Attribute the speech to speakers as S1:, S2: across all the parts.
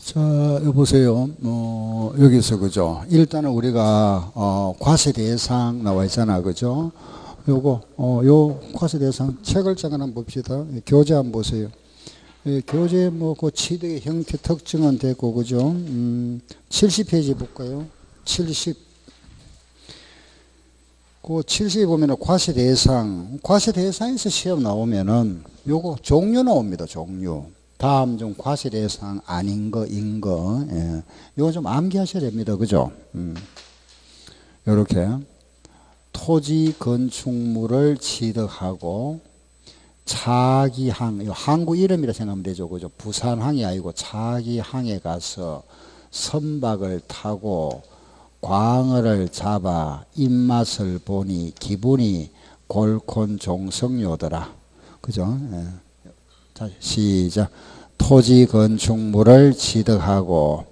S1: 자, 여보세요. 여기서, 그죠? 일단은 우리가, 과세대상 나와 있잖아. 그죠? 요 과세대상 책을 잠깐 한번 봅시다. 교재 한번 보세요. 교재 그 취득의 형태 특징은 됐고, 그죠? 70페이지 볼까요? 70. 그 70에 보면은 과세대상에서 시험 나오면은 요거 종류 나옵니다. 종류. 다음 중 과세대상 아닌 거, 인 거. 예. 요거 좀 암기하셔야 됩니다. 그죠? 요렇게. 토지 건축물을 취득하고 차기항, 항구 이름이라 생각하면 되죠. 그죠? 부산항이 아니고 차기항에 가서 선박을 타고 광어를 잡아 입맛을 보니 기분이 골콘종성요더라. 그죠? 예. 자, 시작. 토지 건축물을 취득하고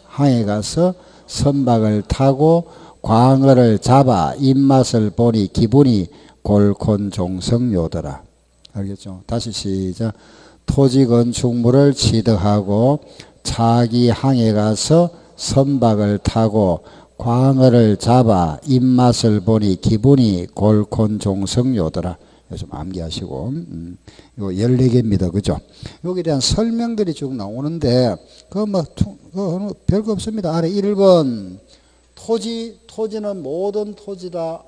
S1: 항에 가서 선박을 타고 광어를 잡아 입맛을 보니 기분이 골콘종성요더라. 알겠죠? 다시 시작. 토지 건축물을 취득하고 차기 항에 가서 선박을 타고 광어를 잡아 입맛을 보니 기분이 골콘종성요더라. 좀 암기하시고. 이거 14개입니다. 그죠? 여기에 대한 설명들이 쭉 나오는데 별거 없습니다. 아래 1번 토지는 모든 토지다.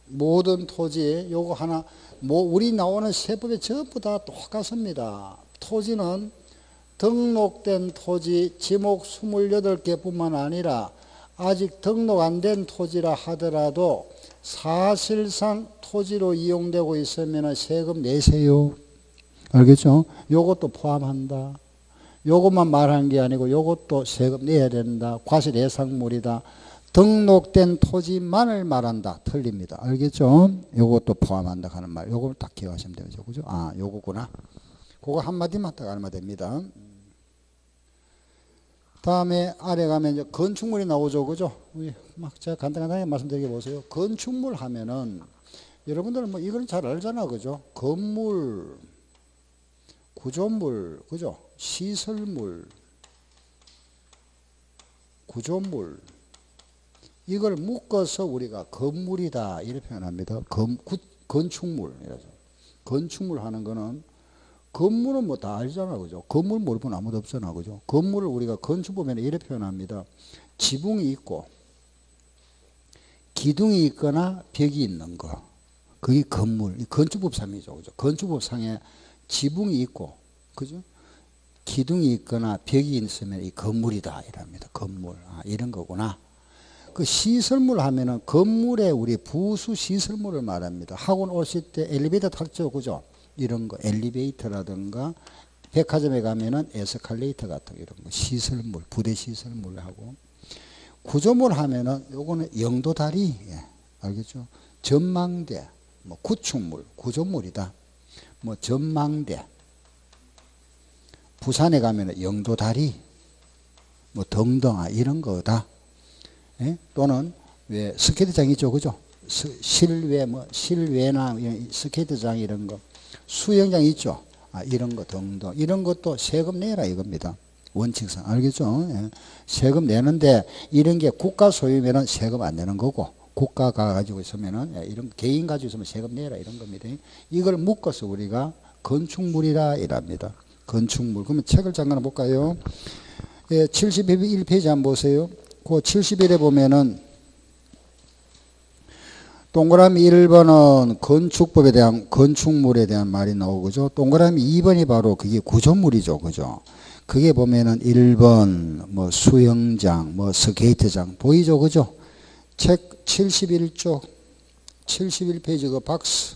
S1: 모든 토지 요거 하나 우리 나오는 세법에 전부 다 똑같습니다. 토지는 등록된 토지 지목 28개 뿐만 아니라 아직 등록 안 된 토지라 하더라도 사실상 토지로 이용되고 있으면 세금 내세요. 알겠죠? 요것도 포함한다. 요것만 말하는 게 아니고 요것도 세금 내야 된다. 과세대상물이다. 등록된 토지만을 말한다. 틀립니다. 알겠죠? 요것도 포함한다 하는 말. 요걸 딱 기억하시면 되죠. 그죠? 아, 요거구나. 그거 한마디만 딱 알면 됩니다. 다음에 아래 가면 이제 건축물이 나오죠. 그죠? 제가 간단하게 말씀드리게 보세요. 건축물 하면은 여러분들은 이건 잘 알잖아. 그죠? 건물, 구조물, 그죠? 시설물, 구조물. 이걸 묶어서 우리가 건물이다. 이렇게 표현합니다. 건축물. 건축물 하는 거는 건물은 다 알잖아. 그죠? 건물 모르면 아무도 없잖아. 그죠? 건물을 우리가 건축 보면 이렇게 표현합니다. 지붕이 있고, 기둥이 있거나 벽이 있는 거. 그게 건물. 건축법상이죠. 그죠? 건축법상에 지붕이 있고, 그죠? 기둥이 있거나 벽이 있으면 이 건물이다. 이랍니다. 건물. 아, 이런 거구나. 그 시설물 하면은 건물에 우리 부수 시설물을 말합니다. 학원 오실 때 엘리베이터 탔죠. 그죠? 이런 거 엘리베이터라든가 백화점에 가면은 에스컬레이터 같은 이런 거 시설물, 부대 시설물하고 구조물 하면은 요거는 영도다리, 예, 알겠죠? 전망대, 구축물, 구조물이다. 전망대. 부산에 가면은 영도다리, 등등 이런 거다. 예? 또는 왜 스케이트장 있죠, 그죠? 실외나 스케이트장 이런 거. 수영장 있죠? 이런 거 등등. 이런 것도 세금 내라 이겁니다. 원칙상. 알겠죠? 예. 세금 내는데 이런 게 국가 소유면은 세금 안 내는 거고, 국가가 가지고 있으면은, 이런 개인 가지고 있으면 세금 내라 이런 겁니다. 이걸 묶어서 우리가 건축물이라 이랍니다. 건축물. 그러면 책을 잠깐 볼까요? 예, 71페이지 한번 보세요. 그 71에 보면은 동그라미 1번은 건축법에 대한 건축물에 대한 말이 나오고죠. 동그라미 2번이 바로 그게 구조물이죠. 그죠? 그게 보면은 1번 수영장, 스케이트장 보이죠? 그죠? 책 71쪽 71페이지 그 박스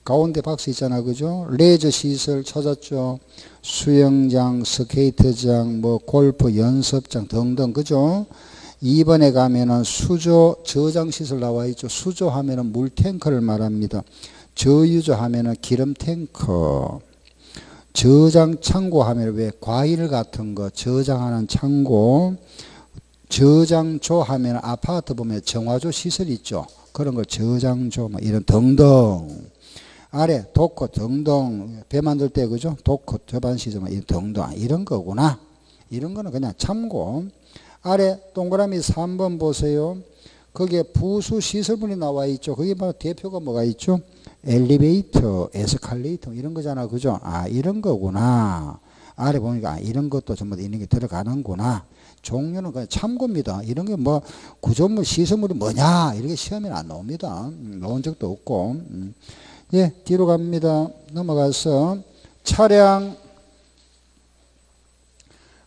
S1: 가운데 박스 있잖아. 그죠? 레저 시설 찾았죠? 수영장, 스케이트장, 골프 연습장 등등. 그죠? 2번에 가면은 수조 저장 시설 나와 있죠. 수조 하면은 물탱크를 말합니다. 저유조 하면은 기름 탱크. 저장 창고 하면 왜 과일 같은 거 저장하는 창고. 저장조 하면 아파트 보면 정화조 시설 있죠. 그런 거 저장조 이런 등등. 아래 도코 등등 배 만들 때 그죠? 도코 저반시점 등등 이런 거구나. 이런 거는 그냥 참고. 아래 동그라미 3번 보세요. 거기에 부수 시설물이 나와 있죠. 거기 바로 대표가 뭐가 있죠? 엘리베이터, 에스컬레이터 이런 거잖아. 그죠? 아, 이런 거구나. 아래 보니까 아, 이런 것도 전부 다 이런 게 들어가는구나. 종류는 그냥 참고입니다. 이런 게 뭐 구조물, 시설물이 뭐냐 이렇게 시험에 안 나옵니다. 나온 적도 없고. 예, 뒤로 갑니다. 넘어가서 차량.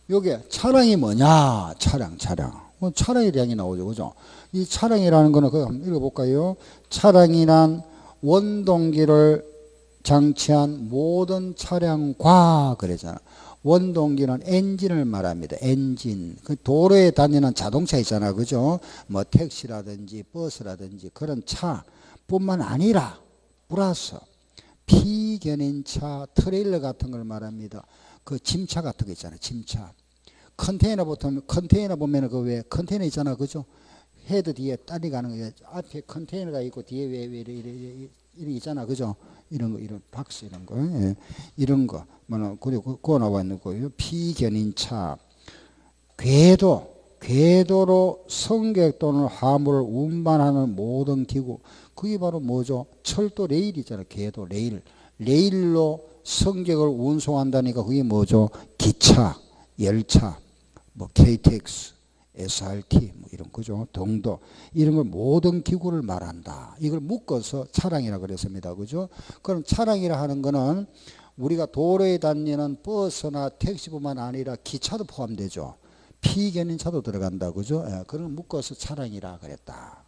S1: 요게 차량이 뭐냐? 차량. 차량에 대한 게 나오죠. 그죠? 이 차량이라는 거는 그거 한번 읽어볼까요? 차량이란 원동기를 장치한 모든 차량과 그러잖아. 원동기는 엔진을 말합니다. 엔진. 그 도로에 다니는 자동차 있잖아. 그죠? 뭐 택시라든지 버스라든지 그런 차뿐만 아니라 플러스 피견인차, 트레일러 같은 걸 말합니다. 그 짐차 같은 거 있잖아요. 짐차. 컨테이너 보면 그 왜 컨테이너 있잖아. 그죠? 헤드 뒤에 딸이 가는 거 앞에 컨테이너가 있고 뒤에 왜 이런 있잖아. 그죠? 이런 거, 이런 박스 이런 거. 예. 이런 거. 그리고 그거 나와 있는 거예요. 피견인차. 궤도로 승객 또는 화물을 운반하는 모든 기구. 그게 바로 뭐죠? 철도 레일 있잖아. 궤도 레일. 레일로 승객을 운송한다니까 그게 뭐죠? 기차, 열차, 뭐 KTX, SRT 뭐 이런 거죠. 등도 이런 걸 모든 기구를 말한다. 이걸 묶어서 차량이라 그랬습니다. 그죠? 그럼 차량이라 하는 거는 우리가 도로에 다니는 버스나 택시뿐만 아니라 기차도 포함되죠. 피견인차도 들어간다. 그죠? 예, 그걸 묶어서 차량이라 그랬다.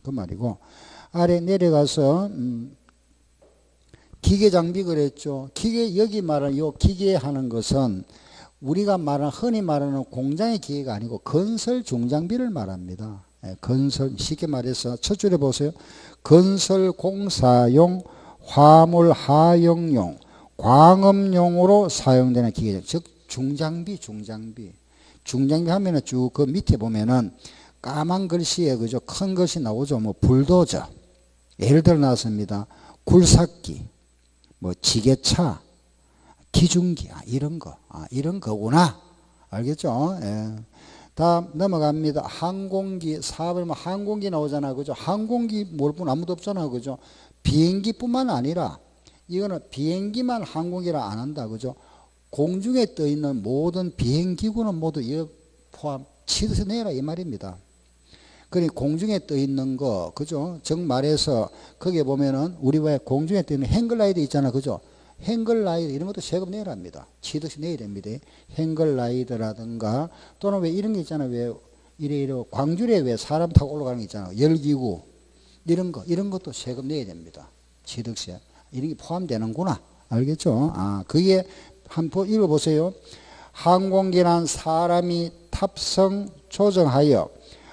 S1: 그 말이고 아래 내려가서 기계 장비 그랬죠. 기계 여기 말하는 요 기계 하는 것은 우리가 말하는 흔히 말하는 공장의 기계가 아니고 건설 중장비를 말합니다. 예, 건설 쉽게 말해서 첫 줄에 보세요. 건설 공사용 화물 하역용 광업용으로 사용되는 기계 즉 중장비 하면은 쭉 그 밑에 보면은 까만 글씨에 그죠 큰 글씨 나오죠. 뭐 불도저 예를 들어 놨습니다. 굴삭기 뭐 지게차 기중기 이런 거구나. 알겠죠? 예. 다음 넘어갑니다. 항공기 4번이면 항공기 나오잖아. 그죠? 항공기 모를 분 아무도 없잖아. 그죠? 비행기뿐만 아니라 이거는 비행기만 항공기라 안 한다. 그죠? 공중에 떠 있는 모든 비행기구는 모두 포함 치듯이 내라 이 말입니다. 그러니 공중에 떠 있는 거, 그죠? 정 말해서 거기에 보면은 우리 왜 공중에 떠 있는 행글라이더 있잖아. 그죠? 행글라이더 이런 것도 세금 내야 합니다. 치듯이 내야 됩니다. 행글라이더라든가 또는 왜 이런 게 있잖아. 왜 이래 광주리에 왜 사람 타고 올라가는 게 있잖아. 열기구 이런 것도 세금 내야 됩니다. 취득세 이런 게 포함되는구나. 알겠죠? 아, 그게 한번 읽어보세요. 항공기란 사람이 탑승 조정하여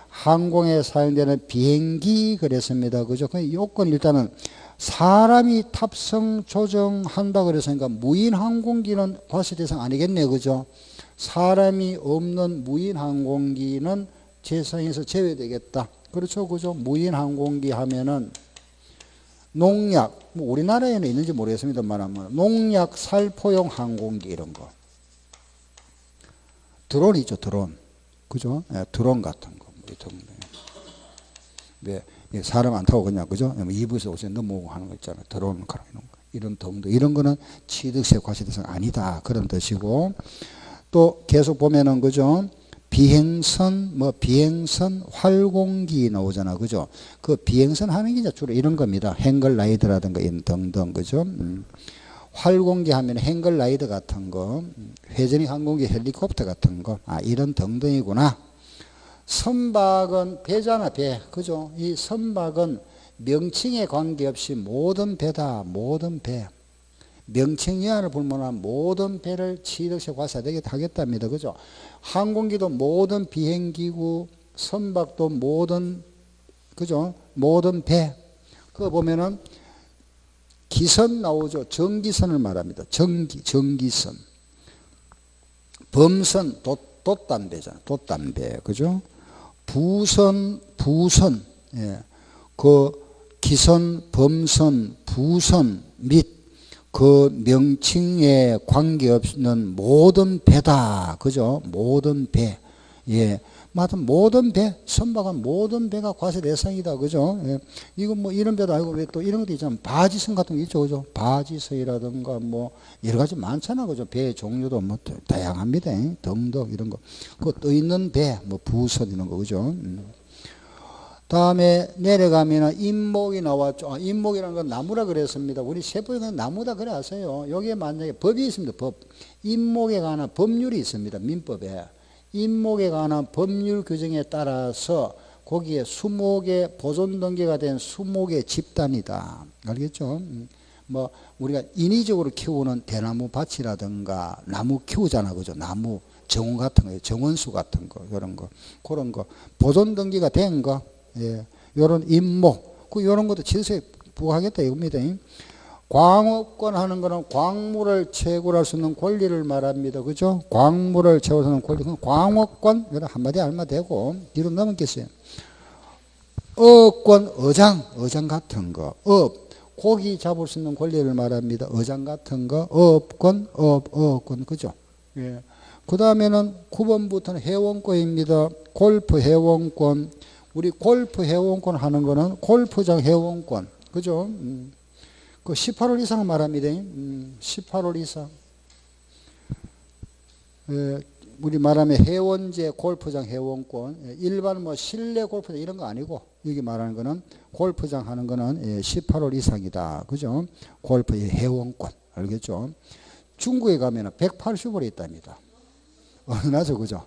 S1: 항공에 사용되는 비행기 그랬습니다. 그죠? 그 요건 일단은 사람이 탑승 조정한다 그랬으니까 무인 항공기는 과세 대상 아니겠네. 그죠? 사람이 없는 무인 항공기는 대상에서 제외되겠다. 그렇죠? 그죠? 무인 항공기 하면은 농약, 뭐 우리나라에는 있는지 모르겠습니다만 농약 살포용 항공기 이런 거. 드론 있죠, 드론. 그죠? 예, 드론 같은 거. 왜 사람 안 타고 그냥 그죠? 2부에서 5세 넘어오고 하는 거 있잖아요. 드론 이런 등등 이런 거는 취득세 과세 대상 아니다. 그런 뜻이고 또 계속 보면은 그죠? 비행선 활공기 나오잖아. 그죠? 그 비행선 하는 게 이제 주로 이런 겁니다. 행글라이더라든가 이런 등등 그죠? 활공기 하면 행글라이더 같은 거, 회전식 항공기 헬리콥터 같은 거, 이런 등등이구나. 선박은 배잖아, 배. 그죠? 이 선박은 명칭에 관계없이 모든 배다, 모든 배. 명칭 이하를 불문한 모든 배를 취득세 과세되게 하겠답니다. 그죠? 항공기도 모든 비행기구, 선박도 모든, 그죠? 모든 배. 그거 보면은 기선 나오죠. 전기선을 말합니다. 전기선. 범선, 돛담배잖아. 돛담배. 그죠? 부선. 예. 그 기선, 범선, 부선 및 그 명칭에 관계없는 모든 배다. 그죠? 모든 배. 예. 맞아. 모든 배, 선박은 모든 배가 과세 대상이다. 그죠? 예. 이거 뭐 이런 배도 아니고 왜 또 이런 것도 있잖아. 바지선 같은 거 있죠. 그죠? 바지선이라든가 뭐 여러 가지 많잖아. 그죠? 배 종류도 뭐 다양합니다. 덩덕 이런 거. 그 떠 있는 배, 뭐 부선 이런 거. 그죠? 다음에 내려가면은 임목이 나왔죠. 임목이라는 건 나무라 그랬습니다. 우리 세법에는 나무다 그래 하세요. 여기에 만약에 법이 있습니다. 법. 임목에 관한 법률이 있습니다. 민법에. 임목에 관한 법률 규정에 따라서 거기에 수목의 보존 등기가 된 수목의 집단이다. 알겠죠? 뭐 우리가 인위적으로 키우는 대나무 밭이라든가 나무 키우잖아. 그죠? 나무 정원 같은 거, 정원수 같은 거, 이런 거. 그런 거. 보존 등기가 된 거. 예, 요런 임목, 요런 것도 질서에 부과하겠다 이겁니다. 광업권 하는 거는 광물을 채굴할 수 있는 권리를 말합니다. 그죠? 광물을 채굴할 수 있는 권리. 광업권, 이런 한마디 알마 되고, 뒤로 넘었겠어요. 어권, 어장 같은 거. 고기 잡을 수 있는 권리를 말합니다. 어장 같은 거, 어권, 그죠? 예. 그 다음에는 9번부터는 회원권입니다. 골프 회원권. 우리 골프 회원권 하는 거는 골프장 회원권. 그죠? 그 18홀 이상 말합니다. 18홀 이상. 우리 말하면 회원제 골프장 회원권. 일반 뭐 실내 골프장 이런 거 아니고, 여기 말하는 거는 골프장 하는 거는 18홀 이상이다. 그죠? 골프 회원권. 알겠죠? 중국에 가면 180홀이 있답니다. 얼마죠? 그죠?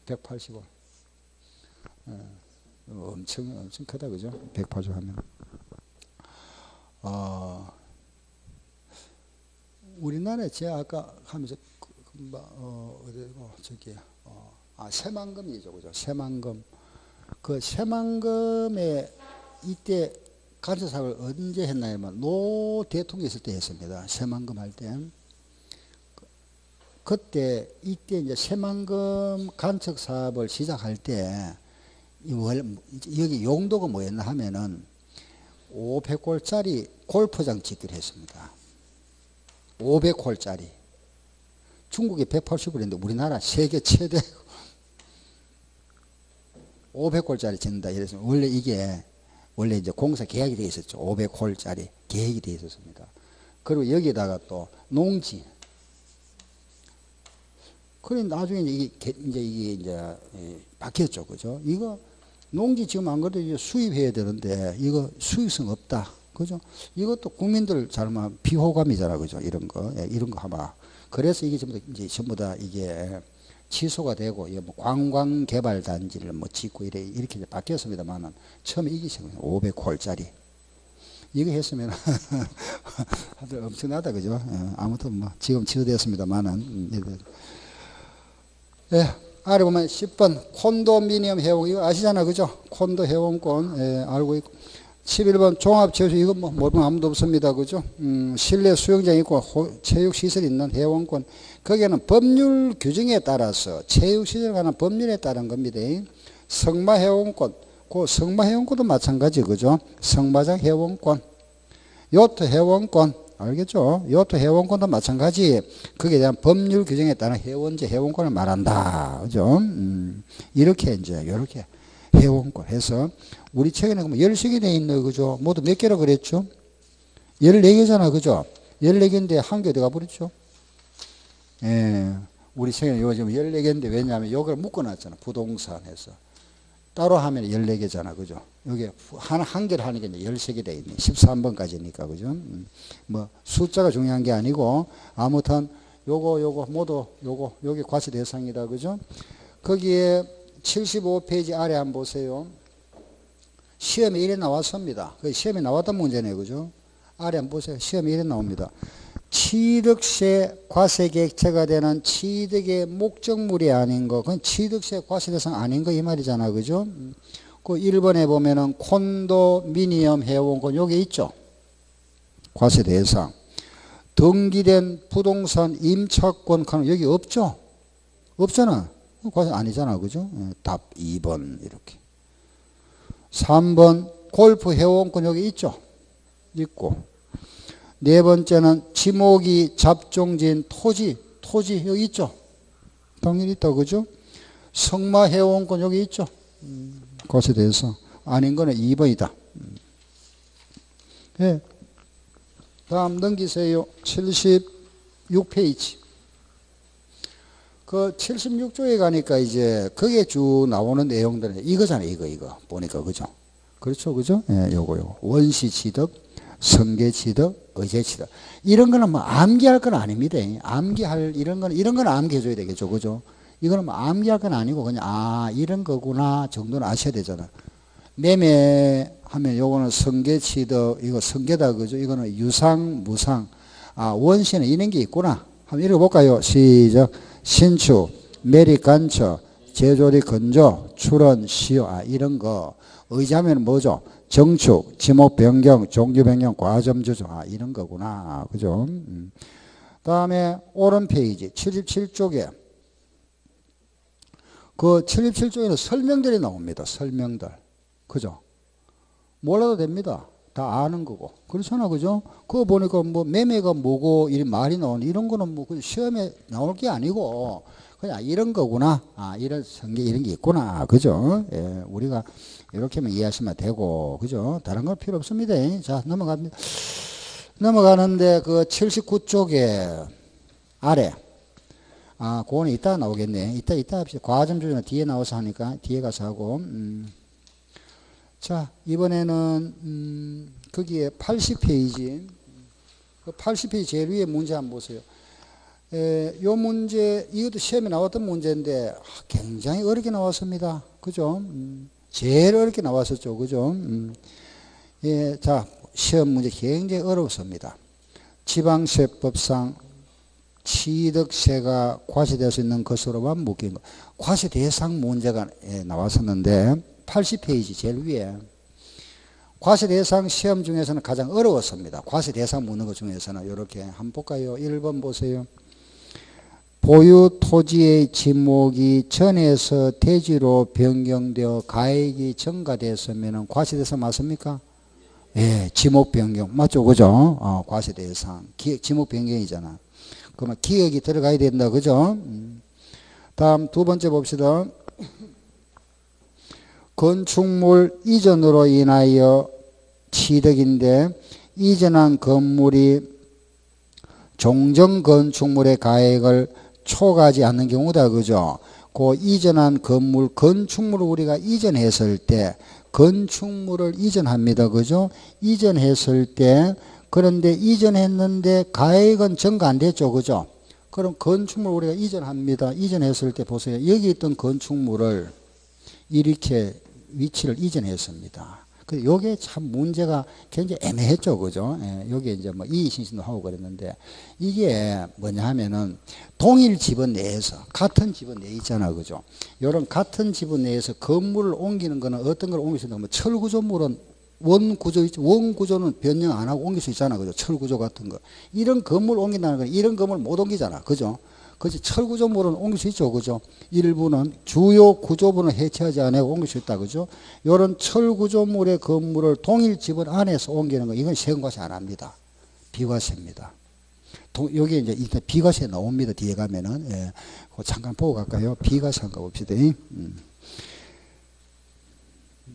S1: 180홀. 엄청 크다. 그죠? 180 하면. 우리나라에 제가 아까 하면서 어디고 저기 새만금이죠. 그죠? 새만금. 그 새만금에 이때 간첩 사업을 언제 했나요만 노 대통령 있을 때 했습니다. 새만금 할 때. 그때 이때 이제 새만금 간척 사업을 시작할 때 여기 용도가 뭐였나 하면은 500홀짜리 골프장 짓기로 했습니다. 500홀짜리. 중국이 180홀인데 우리나라 세계 최대 500홀짜리 짓는다 이래서 원래 이제 공사 계약이 되어 있었죠. 500홀짜리 계획이 되어 있었습니다. 그리고 여기다가 또 농지. 그래 나중에 이게 바뀌었죠. 그죠? 이거 농지 지금 안 그래도 이제 수입해야 되는데 이거 수익성 없다. 그죠? 이것도 국민들 잘만 비호감이잖아. 그죠? 이런 거 하면. 그래서 이게 전부 다 이게 취소가 되고, 뭐 관광개발단지를 뭐 짓고 이렇게 이제 바뀌었습니다만은 처음에 이게 500홀짜리. 이거 했으면 아주 엄청나다. 그죠? 아무튼 뭐 지금 취소되었습니다만은. 예, 아래 보면 10번 콘도미니엄 회원 이거 아시잖아. 그죠? 콘도 회원권 알고 있고 11번 종합체육시설 이건 뭐 모르는 아무도 없습니다. 그죠? 실내 수영장 있고 체육시설 있는 회원권 거기에는 법률 규정에 따라서 체육시설에 관한 법률에 따른 겁니다. 성마 회원권 그 성마 회원권도 마찬가지. 그죠? 성마장 회원권 요트 회원권 알겠죠? 요트 회원권도 마찬가지. 거기에 대한 법률 규정에 따른 회원제 회원권을 말한다. 그죠? 이렇게 요렇게 회원권 해서 우리 책에는 13개 돼 있네. 그죠? 모두 몇 개라 그랬죠? 14개잖아. 그죠? 14개인데 한 개 어디 가버렸죠? 예. 우리 책에는 요즘 14개인데 왜냐하면 여기를 묶어놨잖아. 부동산에서. 따로 하면 14개잖아. 그죠? 여기 한 개를 하는 게 이제 13개 돼 있네. 13번까지니까. 그죠? 뭐, 숫자가 중요한 게 아니고, 아무튼, 요거, 모두, 여기 과세 대상이다. 그죠? 거기에 75페이지 아래 한번 보세요. 시험에 이래 나왔습니다. 시험에 나왔던 문제네요. 그죠? 아래 한번 보세요. 시험에 이래 나옵니다. 취득세 과세 객체가 되는 취득의 목적물이 아닌 거, 그건 취득세 과세 대상 아닌 거 이 말이잖아. 그죠? 그 1번에 보면은 콘도미니엄 회원권 여기 있죠. 과세 대상. 등기된 부동산 임차권 여기 없죠? 없잖아. 과세 아니잖아. 그죠? 답 2번 이렇게. 3번 골프 회원권 여기 있죠? 있고. 네 번째는 지목이 잡종지인 토지 여기 있죠? 당연히 있다, 그죠? 성마 회원권 여기 있죠? 그것에 대해서 아닌 거는 2번이다. 네. 다음 넘기세요. 76페이지. 그 76조에 가니까 이제 거기에 쭉 나오는 내용들은 이거잖아요. 이거. 보니까, 그죠? 그렇죠, 그죠? 예, 요거. 원시 취득, 성계 취득, 의제 취득. 이런 거는 뭐 암기할 건 아닙니다. 이런 거는 암기해줘야 되겠죠, 그죠? 이거는 뭐 암기할 건 아니고 그냥, 이런 거구나 정도는 아셔야 되잖아. 매매하면 요거는 성계 취득, 이거 성계다, 그죠? 이거는 유상, 무상. 원시는 이런 게 있구나. 한번 읽어볼까요? 시작. 신축, 매립간척, 제조리 건조, 출원, 시효, 이런 거. 의지하면 뭐죠? 정축, 지목 변경, 종류 변경, 과점 조정, 이런 거구나. 그죠? 다음에 오른 페이지 77쪽에 그 77쪽에는 설명들이 나옵니다. 설명들. 그죠? 몰라도 됩니다. 다 아는 거고. 그렇잖아. 그죠? 그거 보니까 뭐 매매가 뭐고 이런 말이 나오는 이런 거는 뭐 시험에 나올 게 아니고 그냥 이런 거구나. 이런 성계 이런 게 있구나. 그죠? 예, 우리가 이렇게만 이해하시면 되고. 그죠? 다른 건 필요 없습니다. 자, 넘어갑니다. 넘어가는데 그 79쪽에 아래. 그거는 이따 나오겠네. 이따 합시다. 과점 조정은 뒤에 나와서 하니까 뒤에 가서 하고. 자, 이번에는 거기에 80페이지. 그 80페이지 제일 위에 문제 한번 보세요. 요 문제, 이것도 시험에 나왔던 문제인데 굉장히 어렵게 나왔습니다. 그죠? 제일 어렵게 나왔었죠. 그죠? 예, 자, 시험 문제 굉장히 어렵습니다. 지방세법상 취득세가 과세될 수 있는 것으로만 묶인 것. 과세 대상 문제가 나왔었는데 80페이지 제일 위에 과세 대상 시험 중에서는 가장 어려웠습니다. 과세 대상 묻는 것 중에서는 이렇게 한번 볼까요? 1번 보세요. 보유 토지의 지목이 전에서 대지로 변경되어 가액이 증가됐으면 과세 대상 맞습니까? 예, 지목 변경 맞죠, 그죠? 과세 대상 지목 변경이잖아. 그러면 기억이 들어가야 된다, 그죠? 다음 두 번째 봅시다. 건축물 이전으로 인하여 취득인데 이전한 건물이 종전 건축물의 가액을 초과하지 않는 경우다, 그죠? 그 이전한 건물, 건축물을 우리가 이전했을 때 건축물을 이전합니다, 그죠? 이전했을 때 그런데 이전했는데 가액은 증가 안 됐죠, 그죠? 그럼 건축물 우리가 이전합니다. 이전했을 때 보세요. 여기 있던 건축물을 이렇게 위치를 이전했습니다. 그 요게 참 문제가 굉장히 애매했죠, 그죠? 예, 여기 이제 뭐 이의신신도 하고 그랬는데 이게 뭐냐 하면은 동일 지번 내에서 같은 지번 내에 있잖아, 그죠? 요런 같은 지번 내에서 건물을 옮기는 거는 어떤 걸 옮길 수 있는 거? 철구조물은 원구조 있죠. 원구조는 변형 안 하고 옮길 수 있잖아, 그죠? 철구조 같은 거. 이런 건물 옮긴다는 건 이런 건물 못 옮기잖아, 그죠? 그렇지. 철구조물은 옮길 수 있죠, 그죠? 일부는 주요 구조물은 해체하지 않고 옮길 수 있다, 그죠? 이런 철구조물의 건물을 동일 지번 안에서 옮기는 거, 이건 세금과세 안 합니다. 비과세입니다. 여기 이제 일단 비과세 나옵니다. 뒤에 가면은. 예. 잠깐 보고 갈까요? 비과세 한번 봅시다.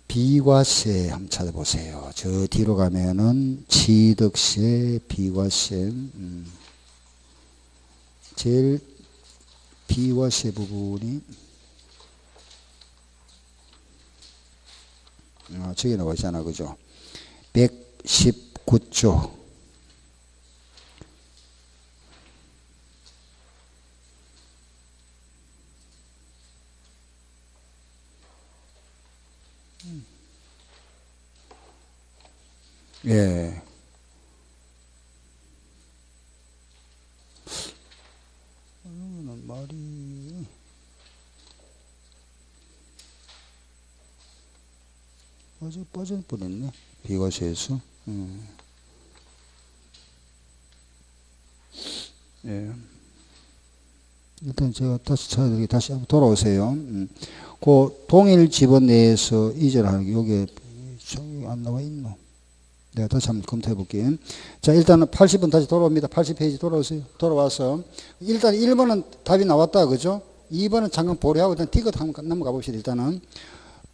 S1: 비과세 한번 찾아보세요. 저 뒤로 가면은 취득세, 비과세, 제일 비과세 부분이 저기 나와 있잖아, 그죠? 119조. 예. 말이 아주 빠질 뻔했네. 비과세에서. 예. 일단 제가 다시 찾아드리게 다시 한번 돌아오세요. 그 동일 지번 내에서 이전하는 게 요게 저기 안 나와 있노? 내가 다시 한번 검토해 볼게요. 자, 일단은 80번 다시 돌아옵니다. 80페이지 돌아오세요. 돌아와서 일단 1번은 답이 나왔다, 그죠? 2번은 잠깐 보려하고 일단 티귿 한번 넘어가 봅시다. 일단은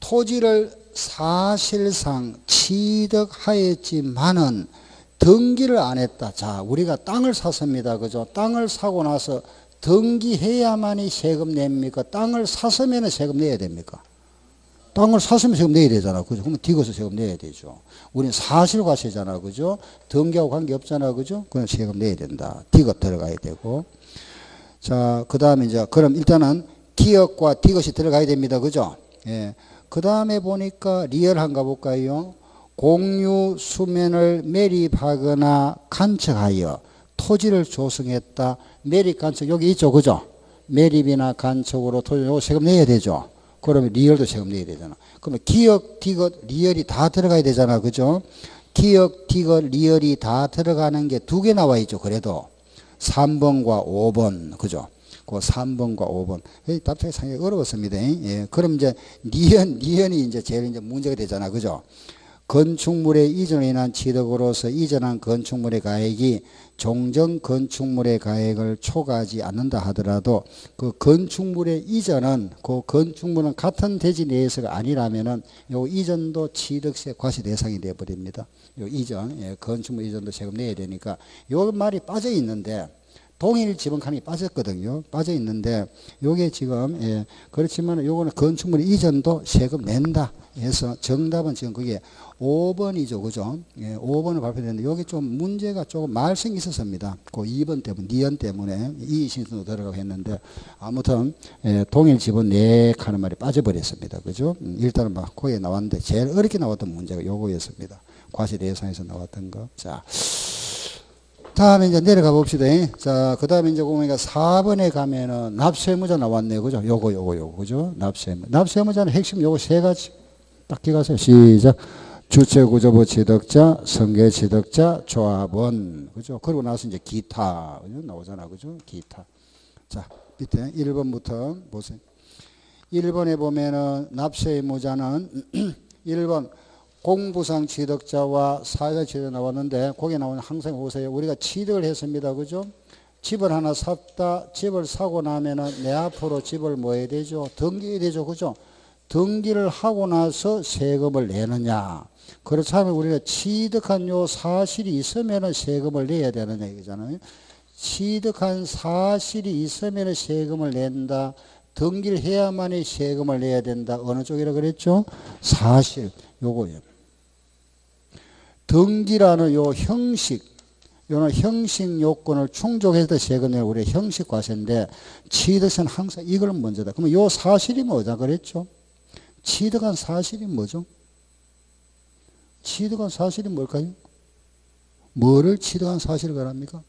S1: 토지를 사실상 취득하였지만은 등기를 안 했다. 자, 우리가 땅을 샀습니다, 그죠? 땅을 사고 나서 등기해야만이 세금 냅니까? 땅을 샀으면 세금 내야 됩니까? 땅을 샀으면 세금 내야 되잖아, 그죠? 그러면 디귿을 세금 내야 되죠. 우리는 사실과세잖아, 그죠? 등기하고 관계없잖아, 그죠? 그냥 세금 내야 된다. 디귿 들어가야 되고. 자, 그 다음에 이제, 그럼 일단은 기역과 디귿이 들어가야 됩니다, 그죠? 예. 그 다음에 보니까 리얼한가 볼까요? 공유 수면을 매립하거나 간척하여 토지를 조성했다. 매립 간척, 여기 있죠, 그죠? 매립이나 간척으로 토지, 요거 세금 내야 되죠. 그러면 리얼도 세금 내야 되잖아. 그러면 기역, 디귿, 리얼이 다 들어가야 되잖아, 그죠? 기역, 디귿, 리얼이 다 들어가는 게 두 개 나와 있죠, 그래도. 3번과 5번, 그죠? 그 3번과 5번. 답장이 상당히 어려웠습니다. 예. 그럼 이제 니은이 이제 제일 이제 문제가 되잖아, 그죠? 건축물의 이전에 인한 취득으로서 이전한 건축물의 가액이 종전 건축물의 가액을 초과하지 않는다 하더라도 그 건축물의 이전은 그 건축물은 같은 대지 내에서가 아니라면은 요 이전도 취득세 과세 대상이 되어 버립니다. 요 이전, 예, 건축물 이전도 세금 내야 되니까 요 말이 빠져 있는데 동일 지분칸이 빠졌거든요. 빠져 있는데 요게 지금, 예, 그렇지만 요거는 건축물 이전도 세금 낸다 해서 정답은 지금 그게 5번이죠, 그죠? 예, 5번을 발표했는데 여기 좀 문제가 조금 말썽이 있었습니다. 그 2번 때문에, 니은 때문에 이의신순으로 들어가고 했는데 아무튼, 예, 동일 지분 4칸의 말이 빠져버렸습니다, 그죠? 일단은 막 거기에 나왔는데 제일 어렵게 나왔던 문제가 요거였습니다. 과세 대상에서 나왔던 거. 자, 다음에 이제 내려가 봅시다. 자, 그 다음에 이제 보니까 4번에 가면은 납세의무자 나왔네요, 그죠? 요거, 그죠? 납세의무자. 납세의무자는 핵심 요거 세 가지. 딱 기가세요. 시작. 주체구조부 취득자, 성계 취득자, 조합원, 그죠? 그러고 나서 이제 기타, 그죠? 나오잖아, 그죠? 기타. 자, 밑에 1번부터 보세요. 1번에 보면은 납세의무자는 1번 공부상 취득자와 사회자 취득자 나왔는데 거기에 나오는 항상 보세요. 우리가 취득을 했습니다, 그죠? 집을 하나 샀다. 집을 사고 나면은 내 앞으로 집을 뭐 해야 되죠? 등기해야 되죠, 그죠? 등기를 하고 나서 세금을 내느냐. 그렇다면 우리가 취득한 요 사실이 있으면 세금을 내야 되는 얘기잖아요. 취득한 사실이 있으면 세금을 낸다. 등기를 해야만이 세금을 내야 된다. 어느 쪽이라 그랬죠? 사실. 요거예요. 등기라는 요 형식, 요는 형식 요건을 충족해서 세금 내는 우리의 형식 과세인데 취득세는 항상 이걸 먼저다. 그러면 요 사실이 뭐다 그랬죠? 취득한 사실이 뭐죠? 취득한 사실이 뭘까요? 뭐를 취득한 사실을 말합니까?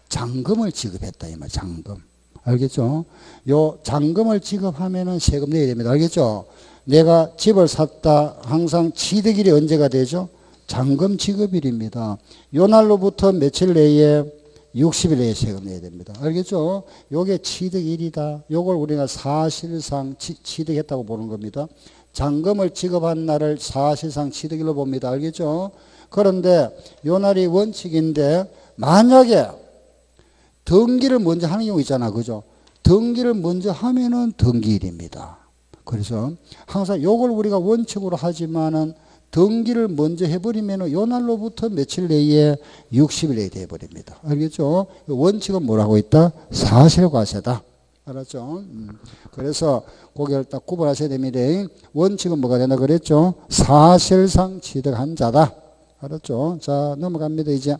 S1: 잔금을 지급했다 이 말. 잔금. 알겠죠? 요 잔금을 지급하면은 세금 내야 됩니다. 알겠죠? 내가 집을 샀다. 항상 취득일이 언제가 되죠? 잔금 지급일입니다. 요 날로부터 며칠 내에 60일 내에 세금 내야 됩니다. 알겠죠? 요게 취득일이다. 요걸 우리가 사실상 취득했다고 보는 겁니다. 잔금을 지급한 날을 사실상 취득일로 봅니다. 알겠죠? 그런데 요 날이 원칙인데 만약에 등기를 먼저 하는 경우 있잖아. 그죠? 등기를 먼저 하면은 등기일입니다. 그래서 항상 요걸 우리가 원칙으로 하지만은 등기를 먼저 해버리면 요 날로부터 며칠 내에 60일 내에 돼버립니다. 알겠죠? 원칙은 뭐라고 있다? 사실과세다. 알았죠? 그래서 고개를 딱 구분하셔야 됩니다. 원칙은 뭐가 된다 그랬죠? 사실상 취득한 자다. 알았죠? 자, 넘어갑니다. 이제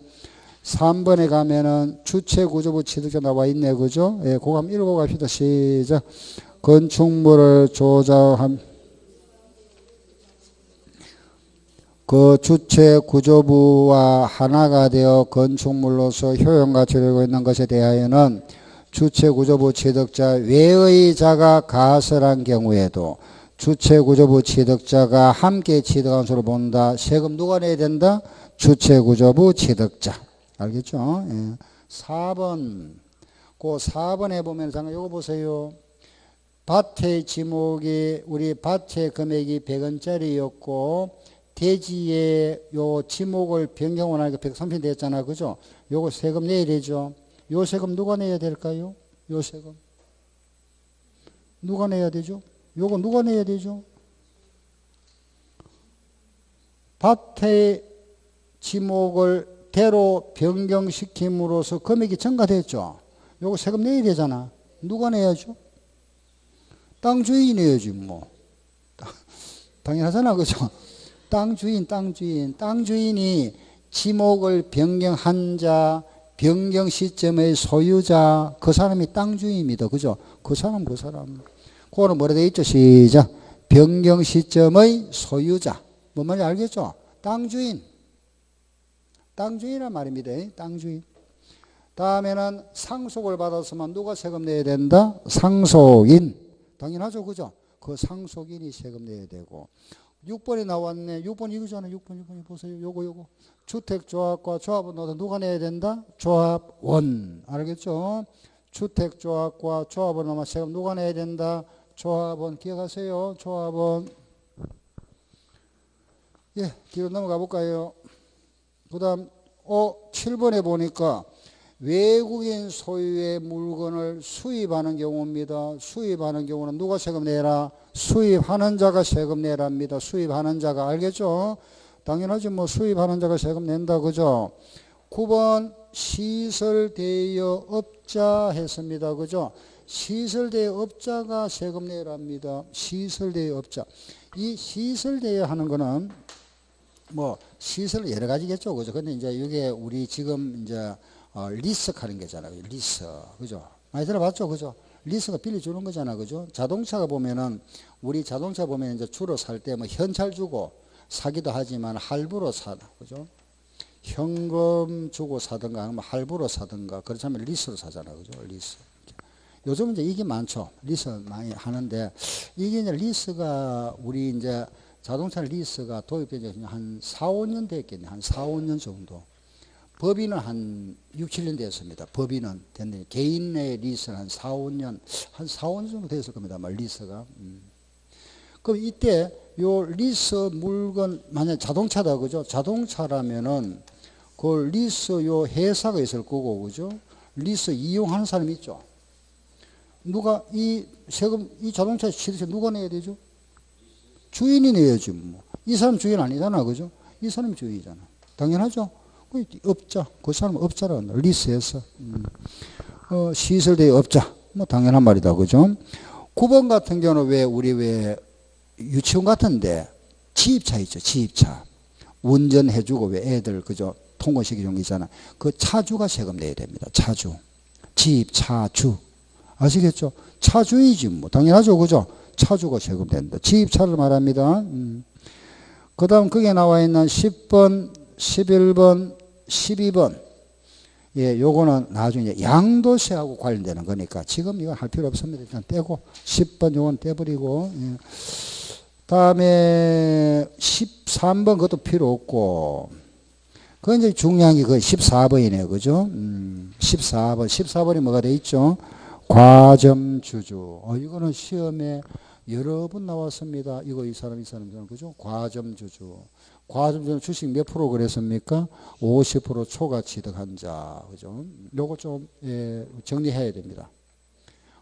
S1: 3번에 가면은 주체구조부 취득자 나와 있네. 그죠? 예, 그거 한번 읽어갑시다. 시작. 건축물을 조작한 그 주체 구조부와 하나가 되어 건축물로서 효용가치를 이루고 있는 것에 대하여는 주체 구조부 취득자 외의 자가 가설한 경우에도 주체 구조부 취득자가 함께 취득한 수를 본다. 세금 누가 내야 된다? 주체 구조부 취득자. 알겠죠? 예. 4번. 그 4번에 보면 잠깐 요거 보세요. 밭의 지목이 우리 밭의 금액이 100원짜리였고 대지의 요 지목을 변경을 하니까 130원 됐잖아. 그죠? 요거 세금 내야 되죠. 요 세금 누가 내야 될까요? 요 세금. 누가 내야 되죠? 요거 누가 내야 되죠? 밭의 지목을 대로 변경시킴으로써 금액이 증가됐죠. 요거 세금 내야 되잖아. 누가 내야죠? 땅 주인이 내야지 뭐. 당연하잖아. 그죠? 땅 주인이 지목을 변경한 자, 변경 시점의 소유자, 그 사람이 땅 주인입니다. 그죠? 그 사람. 그거는 뭐라 되어 있죠? 시작. 변경 시점의 소유자. 뭔 말인지 알겠죠? 땅 주인이란 말입니다. 땅 주인. 다음에는 상속을 받았으면 누가 세금 내야 된다? 상속인. 당연하죠. 그죠? 그 상속인이 세금 내야 되고. 6번이 나왔네. 6번 이거잖아요. 6번 보세요. 요거. 주택조합과 조합원 넣어서 누가 내야 된다? 조합원. 알겠죠? 주택조합과 조합원 넣으면 세금 누가 내야 된다? 조합원. 기억하세요. 조합원. 예, 뒤로 넘어가 볼까요? 그 다음 7번에 보니까 외국인 소유의 물건을 수입하는 경우입니다. 수입하는 경우는 누가 세금 내라? 수입하는 자가 세금 내랍니다. 수입하는 자가. 알겠죠? 당연하지 뭐 수입하는 자가 세금 낸다. 그죠? 9번 시설대여 업자 했습니다. 그죠? 시설대여 업자가 세금 내랍니다. 시설대여 업자. 이 시설대여 하는 거는 뭐 시설 여러 가지겠죠. 그죠? 근데 이제 이게 우리 지금 이제 리스 하는 거잖아요. 리스. 그죠? 많이 들어봤죠? 그죠? 리스가 빌려주는 거잖아. 그죠? 자동차가 보면은, 우리 자동차 보면 이제 주로 살 때 뭐 현찰 주고 사기도 하지만 할부로 사다. 그죠? 현금 주고 사든가 아니면 할부로 사든가 그렇다면 리스로 사잖아. 그죠? 리스. 요즘 이제 이게 많죠. 리스 많이 하는데 이게 이제 리스가 우리 이제 자동차 리스가 도입된 지 한 4, 5년 됐겠네. 한 4, 5년 정도. 법인은 한 6, 7년 됐습니다. 법인은 됐네. 개인의 리스는 한 4, 5년 정도 됐을 겁니다. 리스가. 그럼 이때 요 리스 물건, 만약 자동차다. 그죠? 자동차라면은 그 리스 요 회사가 있을 거고, 그죠? 리스 이용하는 사람이 있죠. 누가 이 세금, 이 자동차 시세 누가 내야 되죠? 주인이 내야지 뭐. 이 사람 주인 아니잖아. 그죠? 이 사람이 주인이잖아. 당연하죠? 업자. 그 사람은 업자라고 한다. 리스에서. 시설대의 업자. 뭐 당연한 말이다. 그죠? 9번 같은 경우는 우리 유치원 같은데 지입차 있죠. 지입차. 운전해주고 애들, 그죠? 통과시키는 게 있잖아. 그 차주가 세금 내야 됩니다. 차주. 지입차주. 아시겠죠? 차주이지 뭐. 당연하죠. 그죠? 차주가 세금 낸다. 지입차를 말합니다. 그 다음 거기에 나와 있는 10번, 11번, 12번. 예, 요거는 나중에 양도세하고 관련되는 거니까 지금 이거 할 필요 없습니다. 일단 떼고, 10번 요건 떼버리고, 예. 다음에 13번 그것도 필요 없고, 그건 이제 중요한 게 그 14번이네요. 그죠? 14번이 뭐가 돼 있죠? 과점주주. 이거는 시험에 여러 번 나왔습니다. 이거 이 사람, 그죠? 과점주주. 과점주주 주식 몇 프로 그랬습니까? 50% 초과 취득한 자. 그죠? 요거 좀, 정리해야 됩니다.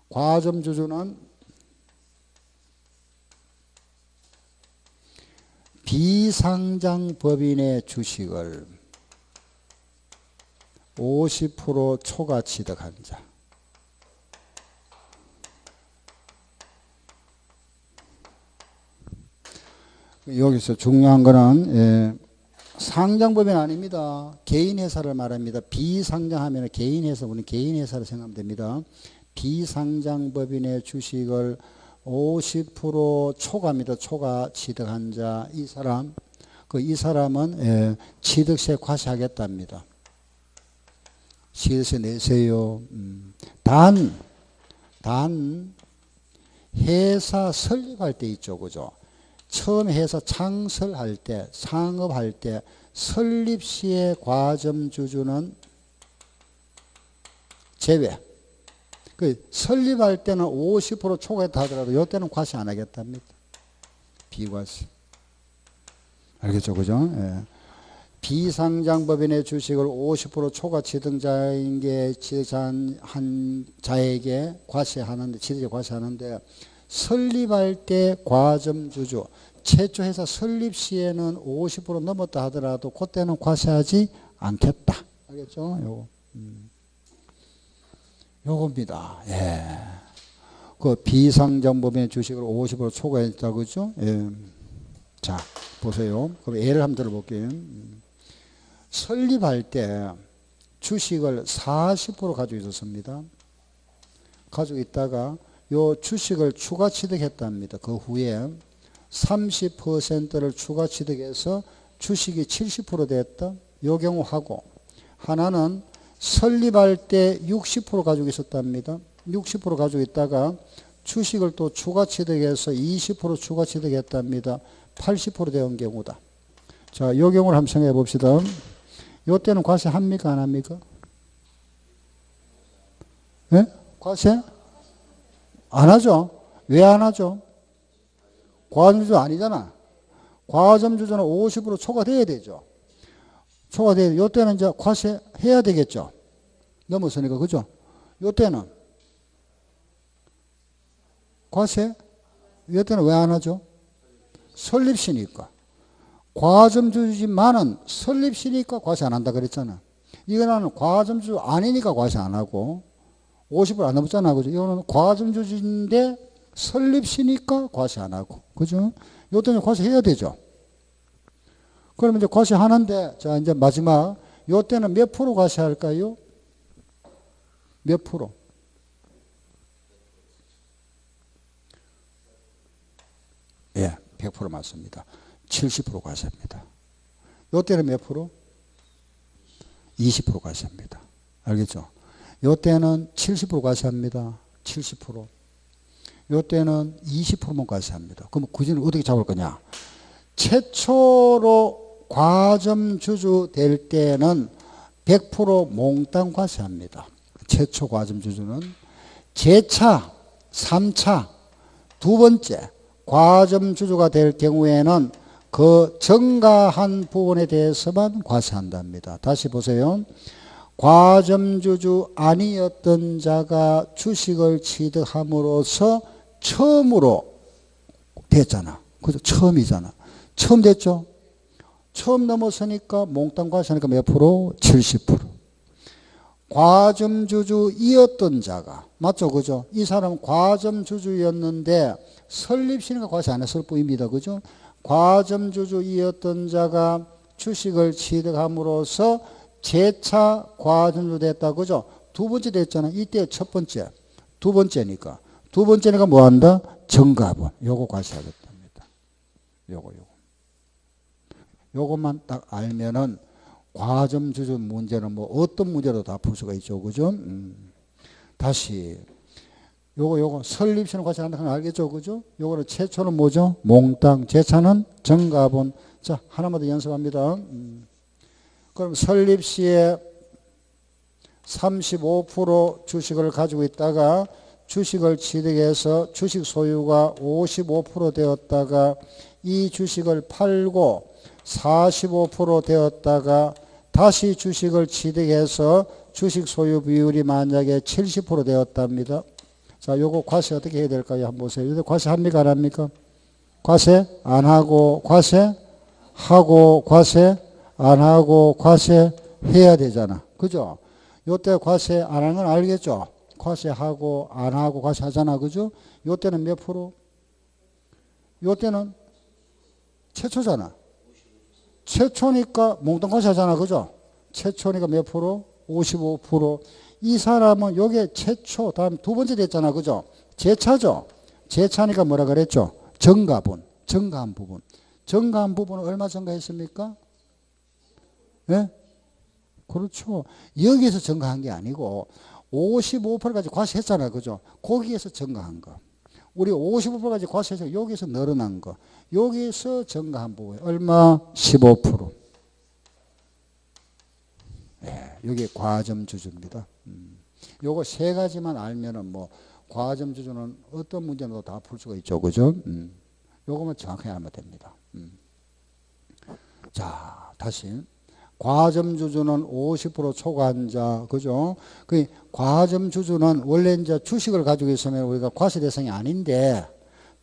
S1: 과점주주는 비상장 법인의 주식을 50% 초과 취득한 자. 여기서 중요한 거는 상장법인 아닙니다. 개인회사를 말합니다. 비상장하면 개인회사, 우리는 개인회사를 생각하면 됩니다. 비상장법인의 주식을 50% 초과입니다. 초과 취득한 자, 이 사람은 취득세 과세하겠답니다. 취득세 내세요. 단 회사 설립할 때 있죠, 그죠? 처음 회사 창설할 때, 창업할 때 설립 시의 과점주주는 제외. 그 설립할 때는 50% 초과했다 하더라도 이때는 과세 안 하겠답니다. 비과세. 알겠죠? 그죠? 예. 비상장법인의 주식을 50% 초과 취득자인 게 취득한 자에게 과세하는데, 취득세 과세하는데, 설립할 때 과점주주, 최초 회사 설립 시에는 50% 넘었다 하더라도 그때는 과세하지 않겠다. 알겠죠? 요거. 요겁니다. 예. 그 비상장법인의 주식을 50% 초과했다, 그죠? 예. 자, 보세요. 그럼 예를 한번 들어볼게요. 설립할 때 주식을 40% 가지고 있었습니다. 가지고 있다가 요 주식을 추가 취득했답니다. 그 후에 30%를 추가 취득해서 주식이 70% 됐다. 요 경우하고 하나는 설립할 때 60% 가지고 있었답니다. 60% 가지고 있다가 주식을 또 추가 취득해서 20% 추가 취득했답니다. 80% 되는 경우다. 자, 이 경우를 한번 생각해 봅시다. 이때는 과세 합니까? 안 합니까? 예? 과세? 안 하죠. 왜 안 하죠? 과점주주 아니잖아. 과점주주는 50% 초과돼야 되죠. 초과돼야 돼. 이때는 이제 과세 해야 되겠죠. 넘었으니까, 그죠? 이때는 과세? 이때는 왜 안 하죠? 설립시니까. 과점주주지만은 설립시니까 과세 안 한다 그랬잖아. 이거는 과점주주 아니니까 과세 안 하고 50% 안 넘었잖아. 그죠? 이거는 과점주주인데 설립시니까 과세 안 하고. 그죠? 이때는 과세 해야 되죠. 그러면 이제 과세 하는데, 자, 이제 마지막. 이때는 몇 프로 과세 할까요? 몇 프로? 예, 100% 맞습니다. 70% 과세입니다. 이때는 몇 프로? 20% 과세입니다. 알겠죠? 이때는 70% 과세합니다. 70%. 이때는 20%만 과세합니다. 그럼 구진을 어떻게 잡을 거냐? 최초로 과점주주 될 때는 100% 몽땅 과세합니다. 최초 과점주주는. 재차, 3차, 두 번째 과점주주가 될 경우에는 그 증가한 부분에 대해서만 과세한답니다. 다시 보세요. 과점주주 아니었던 자가 주식을 취득함으로써 처음으로 됐잖아. 그죠? 처음이잖아. 처음 됐죠? 처음 넘어서니까 몽땅 과세하니까 몇 프로? 70%. 과점주주이었던 자가, 맞죠? 그죠? 이 사람은 과점주주였는데 설립시니까 과세 안 했을 뿐입니다. 그죠? 과점주주이었던 자가 주식을 취득함으로써 재차 과점주주 됐다. 그죠? 두 번째 됐잖아. 이때 첫 번째. 두 번째니까. 두 번째니까 뭐 한다? 정가분. 요거 과세하겠답니다. 요거. 요것만 딱 알면은 과점주주 문제는 뭐 어떤 문제로 다 풀 수가 있죠. 그죠? 다시. 요거 설립시는 과세한다는 건 알겠죠? 그죠? 요거는 최초는 뭐죠? 몽땅. 재차는 정가분. 자, 하나만 더 연습합니다. 그럼 설립시에 35% 주식을 가지고 있다가 주식을 취득해서 주식 소유가 55% 되었다가 이 주식을 팔고 45% 되었다가 다시 주식을 취득해서 주식 소유 비율이 만약에 70% 되었답니다. 자, 요거 과세 어떻게 해야 될까요? 한번 보세요. 이거 과세 합니까? 안 합니까? 과세 안 하고 과세 하고 과세 안 하고 과세 해야 되잖아. 그죠? 요때 과세 안 하는 건 알겠죠? 과세하고 안 하고 과세하잖아. 그죠? 요때는 몇 프로? 요때는 최초잖아. 최초니까 몽땅 과세하잖아. 그죠? 최초니까 몇 프로? 55%. 이 사람은 요게 최초, 다음 두 번째 됐잖아. 그죠? 재차죠? 재차니까 뭐라 그랬죠? 증가분. 증가한 부분. 증가한 부분은 얼마 증가했습니까? 예? 그렇죠. 여기에서 증가한 게 아니고 55%까지 과세했잖아요. 그죠? 거기에서 증가한 거. 우리 55%까지 과세해서 여기서 늘어난 거. 여기서 증가한 부분. 얼마? 15%. 예, 여기 과점주주입니다. 요거 세 가지만 알면은 뭐 과점주주는 어떤 문제도 다 풀 수가 있죠. 그죠? 요거만 정확하게 알면 됩니다. 자, 다시. 과점주주는 50% 초과한자, 그죠? 그 과점주주는 원래 이제 주식을 가지고 있으면 우리가 과세 대상이 아닌데,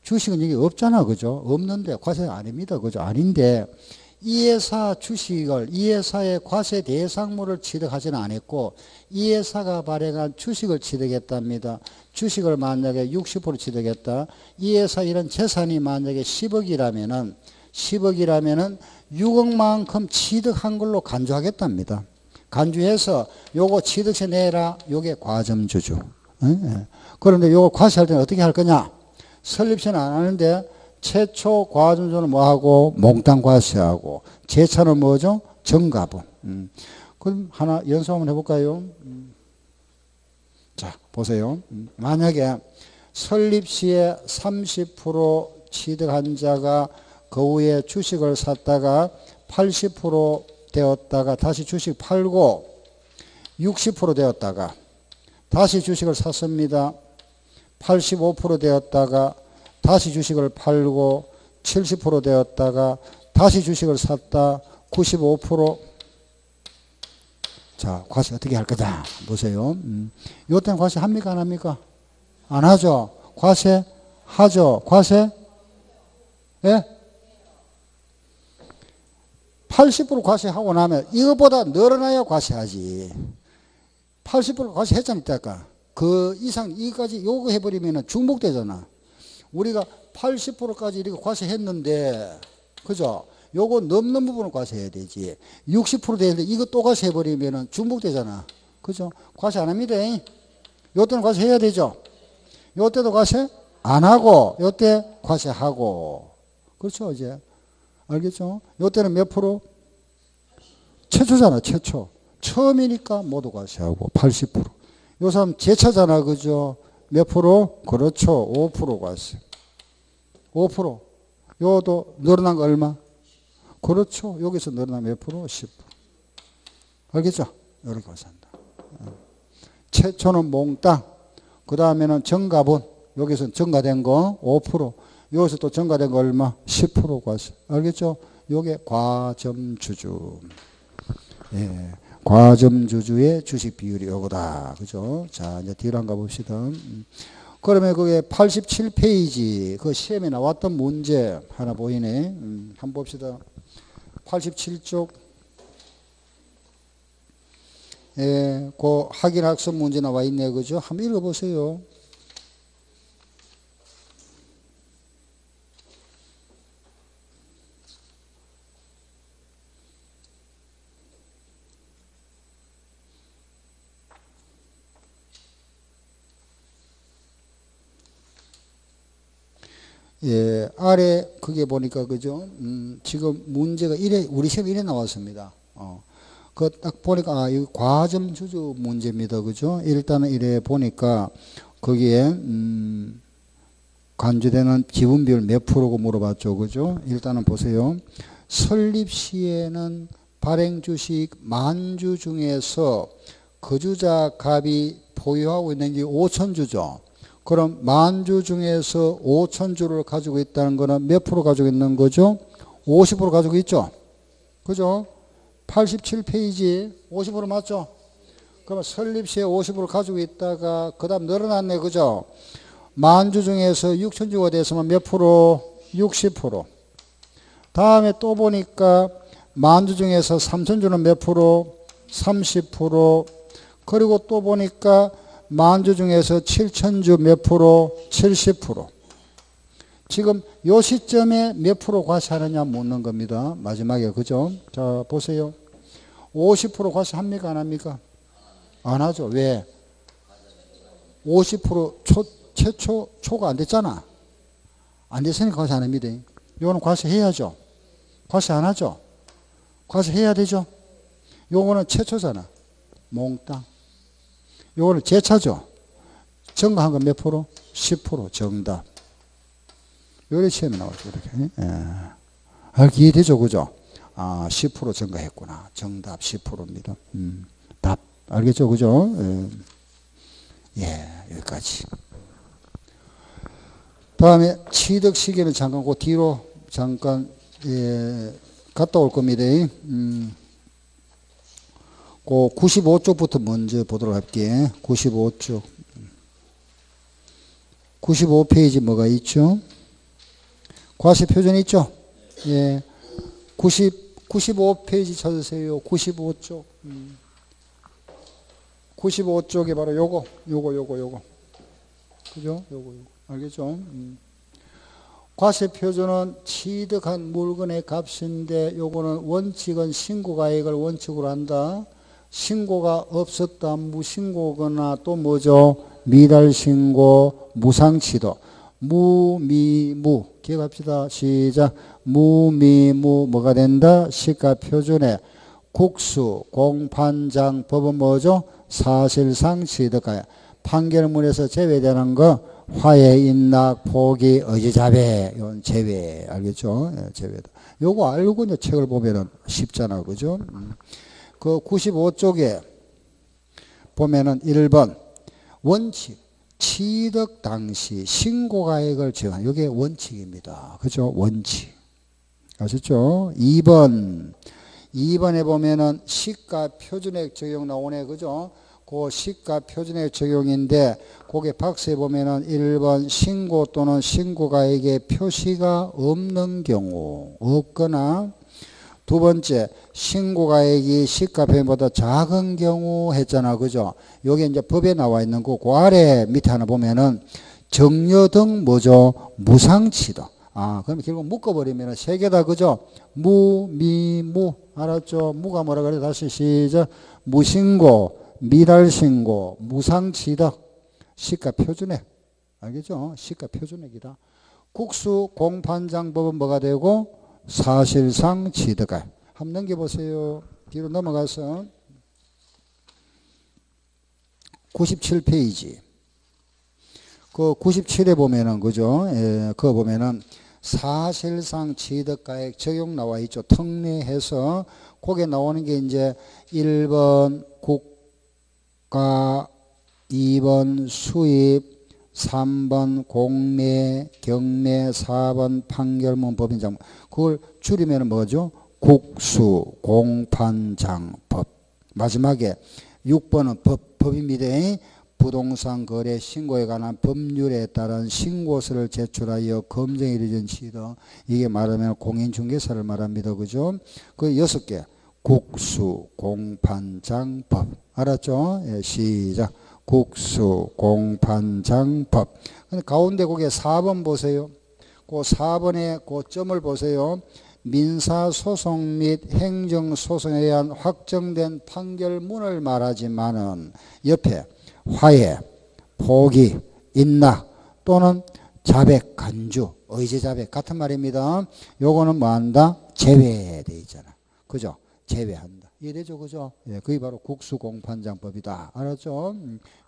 S1: 주식은 여기 없잖아, 그죠? 없는데 과세 아닙니다, 그죠? 아닌데, 이 회사 주식을, 이 회사의 과세 대상물을 취득하지는 않았고, 이 회사가 발행한 주식을 취득했답니다. 주식을 만약에 60% 취득했다. 이 회사 이런 재산이 만약에 10억이라면은 6억만큼 취득한 걸로 간주하겠답니다. 간주해서 요거 취득세 내라. 요게 과점주주. 그런데 요거 과세할 때는 어떻게 할 거냐? 설립세는 안 하는데 최초 과점주는 뭐하고? 몽땅 과세하고. 제차는 뭐죠? 정가분. 그럼 하나 연습 한번 해볼까요? 자, 보세요. 만약에 설립시에 30% 취득한 자가 그 후에 주식을 샀다가 80% 되었다가 다시 주식 팔고 60% 되었다가 다시 주식을 샀습니다. 85% 되었다가 다시 주식을 팔고 70% 되었다가 다시 주식을 샀다 95%. 자, 과세 어떻게 할 거다 보세요. 이때는 과세 합니까 안 합니까? 안 하죠. 과세 하죠. 과세? 예? 80% 과세하고 나면 이거보다 늘어나야 과세하지. 80% 과세했잖아 이따가. 그 이상 이까지 요거 해버리면 중복되잖아. 우리가 80%까지 이렇게 과세했는데, 그죠? 요거 넘는 부분을 과세해야 되지. 60% 되는데 이거 또 과세해버리면 중복되잖아. 그죠? 과세 안 합니다. 요때는 과세해야 되죠. 요때도 과세 안 하고, 요때 과세하고. 그렇죠, 이제. 알겠죠? 요때는 몇 프로? 최초잖아, 최초. 처음이니까 모두 과세하고 80%. 요 사람 제차잖아, 그죠? 몇 프로? 그렇죠, 5% 과세. 5%. 요도 늘어난 거 얼마? 그렇죠. 여기서 늘어나면 몇 프로? 10%. 알겠죠? 이렇게 과세한다. 최초는 몽땅. 그 다음에는 정가분. 여기서 정가된 거 5%. 여기서 또 정가된 거 얼마? 10% 과세. 알겠죠? 요게 과점주주. 예. 과점주주의 주식 비율이 요거다. 그죠? 자, 이제 뒤로 한번 가봅시다. 그러면 그게 87페이지, 그 시험에 나왔던 문제 하나 보이네. 한번 봅시다. 87쪽. 예, 그 확인학습 문제 나와 있네. 그죠? 한번 읽어보세요. 예, 아래 그게 보니까 그죠? 지금 문제가 이래 우리 시험 이래 나왔습니다. 그 딱 보니까 이 과점 주주 문제입니다. 그죠? 일단은 이래 보니까 거기에 간주되는 지분 비율 몇 프로고 물어봤죠. 그죠? 일단은 보세요. 설립 시에는 발행 주식 만주 중에서 거주자 갑이 보유하고 있는 게 5,000주죠. 그럼 만주 중에서 5,000주를 가지고 있다는 거는 몇 프로 가지고 있는 거죠? 50% 가지고 있죠? 그죠? 87페이지 50% 맞죠? 그러면 설립시에 50% 가지고 있다가 그 다음 늘어났네. 그죠? 만주 중에서 6,000주가 됐으면 몇 프로? 60%. 다음에 또 보니까 만주 중에서 3,000주는 몇 프로? 30%. 그리고 또 보니까 만주 중에서 7,000주 몇 프로? 70%. 지금 요 시점에 몇 프로 과세하느냐 묻는 겁니다. 마지막에. 그죠? 자, 보세요. 50% 과세합니까? 안 합니까? 안 하죠. 왜? 50% 최초 초가 안 됐잖아. 안 됐으니까 과세 안 합니다. 요거는 과세해야죠. 과세 안 하죠. 과세해야 되죠. 요거는 최초잖아. 몽땅. 요거는 제차죠. 정가한 건 몇 프로? 10% 정답. 요래 시험에 나오죠. 이렇게. 예. 이해되죠? 그죠? 아, 10% 정가했구나. 정답 10%입니다. 답. 알겠죠? 그죠? 예. 예, 여기까지. 다음에 취득 시기는 잠깐 그 뒤로 잠깐 갔다 올 겁니다. 그 95쪽부터 먼저 보도록 할게요. 95쪽. 95페이지 뭐가 있죠? 과세 표준 있죠? 예. 95페이지 찾으세요. 95쪽. 95쪽에 바로 요거. 그죠? 요거. 알겠죠? 과세 표준은 취득한 물건의 값인데 요거는 원칙은 신고가액을 원칙으로 한다. 신고가 없었다. 무신고거나 또 뭐죠? 미달신고, 무상취득. 무미무. 기억합시다. 시작. 무미무 뭐가 된다? 시가표준에 국수, 공판장 법은 뭐죠? 사실상 취득가액. 판결문에서 제외되는 거 화해, 인락, 포기, 의제자배, 이건 제외. 알겠죠? 예, 제외다. 요거 알고 이제 책을 보면은 쉽잖아. 그죠? 그 95쪽에 보면은 1번 원칙. 취득 당시 신고가액을 제한. 이게 원칙입니다. 그죠? 원칙. 아셨죠? 2번에 보면은 시가 표준액 적용 나오네. 그죠? 그 시가 표준액 적용인데 거기에 박스에 보면은 1번 신고 또는 신고가액의 표시가 없는 경우 없거나 두 번째 신고가액이 시가 표준보다 작은 경우 했잖아. 그죠? 요게 이제 법에 나와 있는 거 그 아래 밑에 하나 보면은 정려 등 뭐죠? 무상취득. 그럼 결국 묶어버리면 세 개다. 그죠? 무, 미, 무. 알았죠? 무가 뭐라 그래? 다시 시작. 무신고, 미달신고, 무상취득. 시가 표준액. 알겠죠? 시가 표준액이다. 국수, 공판장법은 뭐가 되고? 사실상 취득가액. 한번 넘겨보세요. 뒤로 넘어가서 97페이지. 그 97에 보면은 그죠? 그거 보면은 사실상 취득가액 적용 나와 있죠. 특례해서 거기에 나오는 게 이제 1번 국가, 2번 수입, 3번 공매, 경매, 4번 판결문 법인장. 그걸 줄이면 뭐죠? 국수, 공판장법. 마지막에 6번은 법입니다. 부동산 거래 신고에 관한 법률에 따른 신고서를 제출하여 검증에 이르는 취득. 이게 말하면 공인중개사를 말합니다. 그죠? 그 6개. 국수, 공판장법. 알았죠? 예, 시작. 국수, 공판장법. 근데 가운데 거기에 4번 보세요. 그 4번에 그 점을 보세요. 민사소송 및 행정소송에 의한 확정된 판결문을 말하지만은 옆에 화해, 포기, 인락 또는 자백, 간주, 의제자백 같은 말입니다. 요거는 뭐 한다? 제외되어 있잖아. 그죠? 제외한다. 이해되죠? 그죠? 예, 그게 바로 국수공판장법이다. 알았죠?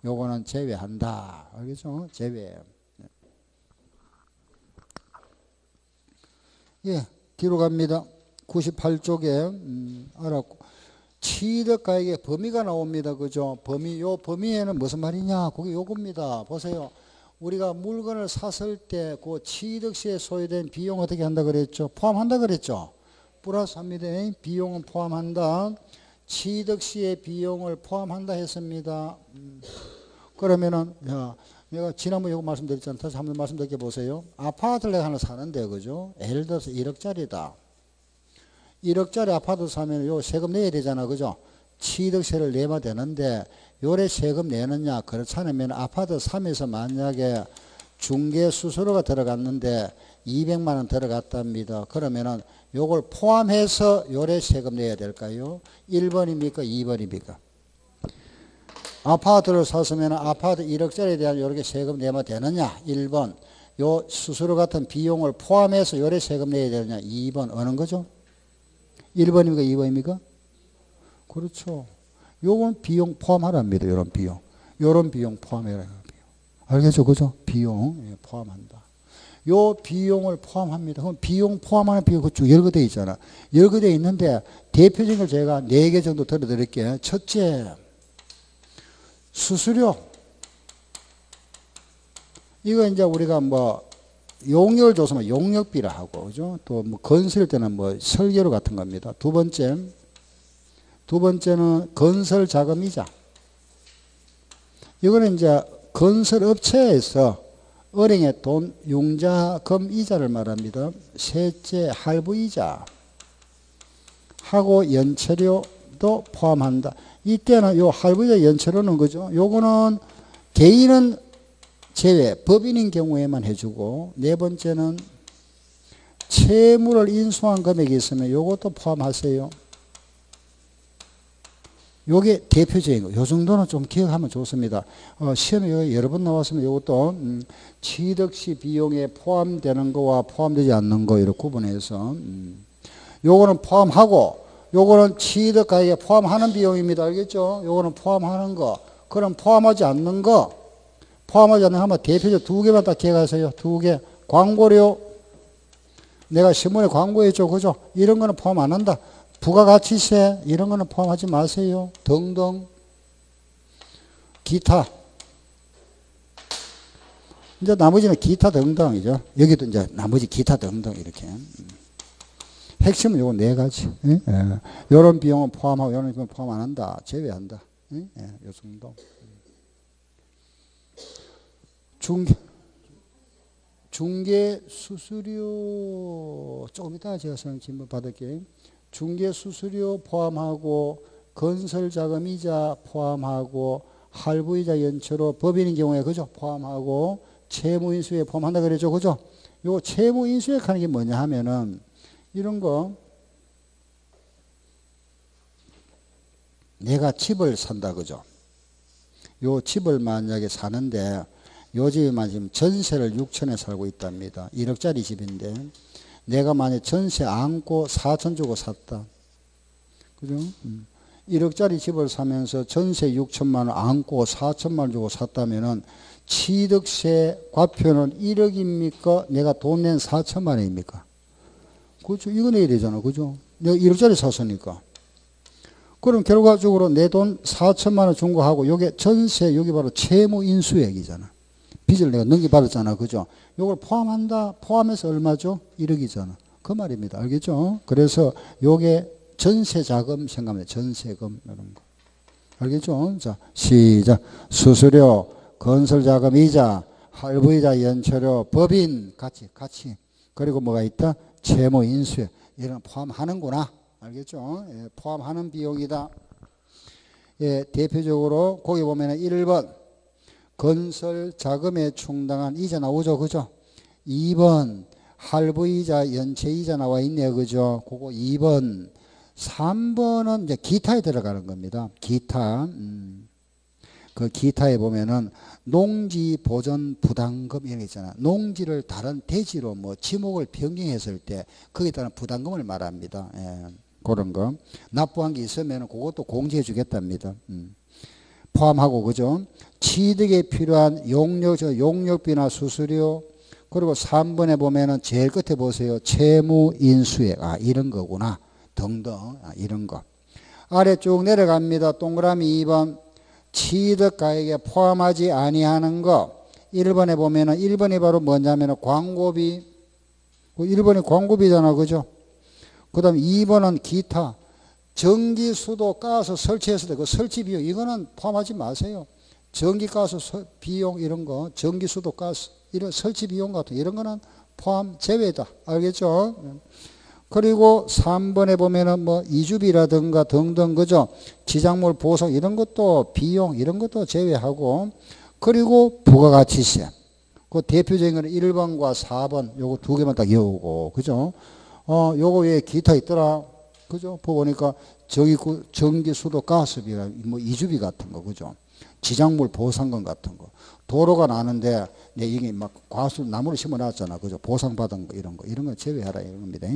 S1: 요거는 제외한다. 알겠죠? 제외. 예, 뒤로 갑니다. 98쪽에, 알았고. 취득가액의 범위가 나옵니다. 그죠? 요 범위에는 무슨 말이냐? 그게 요겁니다. 보세요. 우리가 물건을 샀을 때 그 취득시에 소요된 비용 어떻게 한다 그랬죠? 포함한다 그랬죠? 플러스 합니다. 비용은 포함한다. 취득시의 비용을 포함한다 했습니다. 그러면은, 내가 지난번에 이거 말씀드렸잖아요. 다시 한번 말씀드려 보세요. 아파트를 내가 하나 사는데, 그죠? 예를 들어서 1억짜리다. 1억짜리 아파트 사면 요 세금 내야 되잖아. 그죠? 취득세를 내면 되는데, 요래 세금 내느냐? 그렇지 않으면 아파트 사면서 만약에 중개 수수료가 들어갔는데 200만 원 들어갔답니다. 그러면은 요걸 포함해서 요래 세금 내야 될까요? 1번입니까? 2번입니까? 아파트를 샀으면 아파트 1억짜리에 대한 요렇게 세금 내면 되느냐? 1번. 요 수수료 같은 비용을 포함해서 요래 세금 내야 되느냐? 2번. 어느 거죠? 1번입니까? 2번입니까? 그렇죠. 요건 비용 포함하랍니다. 요런 비용. 요런 비용 포함해라. 알겠죠? 그죠? 비용 포함한다. 요 비용을 포함합니다. 그럼 비용 포함하는 비용 그쭉 열거되어 있잖아. 열거되어 있는데 대표적인 걸 제가 4개 정도 들어드릴게요. 첫째, 수수료. 이거 이제 우리가 뭐 용역을 줘서 용역비라 하고, 그죠? 또 뭐 건설 때는 뭐 설계료 같은 겁니다. 두 번째는 건설 자금이자. 이거는 이제 건설 업체에서 은행의 돈, 융자금 이자를 말합니다. 셋째, 할부 이자 하고 연체료도 포함한다. 이때는 요 할부 이자 연체료는 그죠? 요거는 개인은 제외, 법인인 경우에만 해주고, 네 번째는 채무를 인수한 금액이 있으면 요것도 포함하세요. 요게 대표적인 거. 요 정도는 좀 기억하면 좋습니다. 시험에 여러 번 나왔으면 요것도 취득시 비용에 포함되는 거와 포함되지 않는 거 이렇게 구분해서 요거는 포함하고, 요거는 취득가액에 포함하는 비용입니다. 알겠죠? 요거는 포함하는 거. 그럼 포함하지 않는 거, 포함하지 않는 거 하면 대표적 두 개만 딱 기억하세요. 두 개. 광고료. 내가 신문에 광고했죠. 그죠? 이런 거는 포함 안 한다. 부가가치세. 이런 거는 포함하지 마세요. 등등. 기타. 이제 나머지는 기타 등등이죠. 여기도 이제 나머지 기타 등등 이렇게. 핵심은 요거 네 가지. 예? 요런 비용은 포함하고 요런 비용은 포함 안 한다. 제외한다. 예? 요 정도. 중개 수수료 조금 이따가 제가 질문 받을게요. 중개 수수료 포함하고 건설 자금 이자 포함하고 할부 이자 연체로 법인인 경우에 그죠? 포함하고 채무 인수에 포함한다 그랬죠. 그죠? 요 채무 인수에 하는 게 뭐냐 하면은 이런 거 내가 집을 산다 그죠? 요 집을 만약에 사는데 요 집만 지금 전세를 6천에 살고 있답니다. 1억짜리 집인데 내가 만약 전세 안고 4천 주고 샀다. 그죠? 1억짜리 집을 사면서 전세 6천만 원 안고 4천만 원 주고 샀다면은 취득세 과표는 1억입니까? 내가 돈 낸 4천만 원입니까? 그렇죠. 이거 내야 되잖아. 그죠? 내가 1억짜리 샀으니까. 그럼 결과적으로 내 돈 4천만 원 준 거 하고 요게 전세 여기 바로 채무 인수액이잖아. 빚을 내가 넘겨받았잖아. 그죠? 요걸 포함한다. 포함해서 얼마죠? 1억이잖아. 그 말입니다. 알겠죠? 그래서 요게 전세자금 생각합니다. 전세금 이런 거. 알겠죠? 자, 시작. 수수료, 건설자금 이자, 할부이자, 연체료, 법인 같이. 그리고 뭐가 있다? 채무 인수액. 이런 포함하는구나. 알겠죠? 예, 포함하는 비용이다. 예, 대표적으로 거기 보면은 1번 건설 자금에 충당한 이자 나오죠. 그죠? 2번 할부이자 연체이자 나와 있네요. 그죠? 그거 2번. 3번은 이제 기타에 들어가는 겁니다. 기타. 그 기타에 보면은 농지 보전 부담금 이런 게 있잖아. 농지를 다른 대지로 뭐 지목을 변경했을 때 거기에 따른 부담금을 말합니다. 예, 그런 거. 납부한 게 있으면 그것도 공제해 주겠답니다. 포함하고 그죠? 취득에 필요한 용역비나 수수료. 그리고 3번에 보면은 제일 끝에 보세요. 채무 인수액. 아, 이런 거구나. 등등. 아, 이런 거. 아래 쭉 내려갑니다. 동그라미 2번. 취득가액에 포함하지 아니하는 거. 1번에 보면은 1번이 바로 뭐냐면은 광고비. 1번이 광고비잖아. 그죠? 그 다음 2번은 기타. 전기, 수도, 가스 설치했을 때 그 설치 비용 이거는 포함하지 마세요. 전기, 가스 비용 이런 거, 전기, 수도, 가스 이런 설치 비용 같은 이런 거는 포함 제외다. 알겠죠? 그리고 3번에 보면은 뭐 이주비라든가 등등 그죠? 지작물 보상 이런 것도 비용 이런 것도 제외하고 그리고 부가가치세. 그 대표적인 거는 1번과 4번 요거 두 개만 딱 외우고 그죠? 요거 왜 기타 있더라? 그죠? 보니까 전기, 수도, 가스비가 뭐 이주비 같은 거, 그죠? 지작물 보상금 같은 거. 도로가 나는데 이게 막 과수 나무를 심어놨잖아, 그죠? 보상받은 거 이런 거 제외하라 이런 겁니다.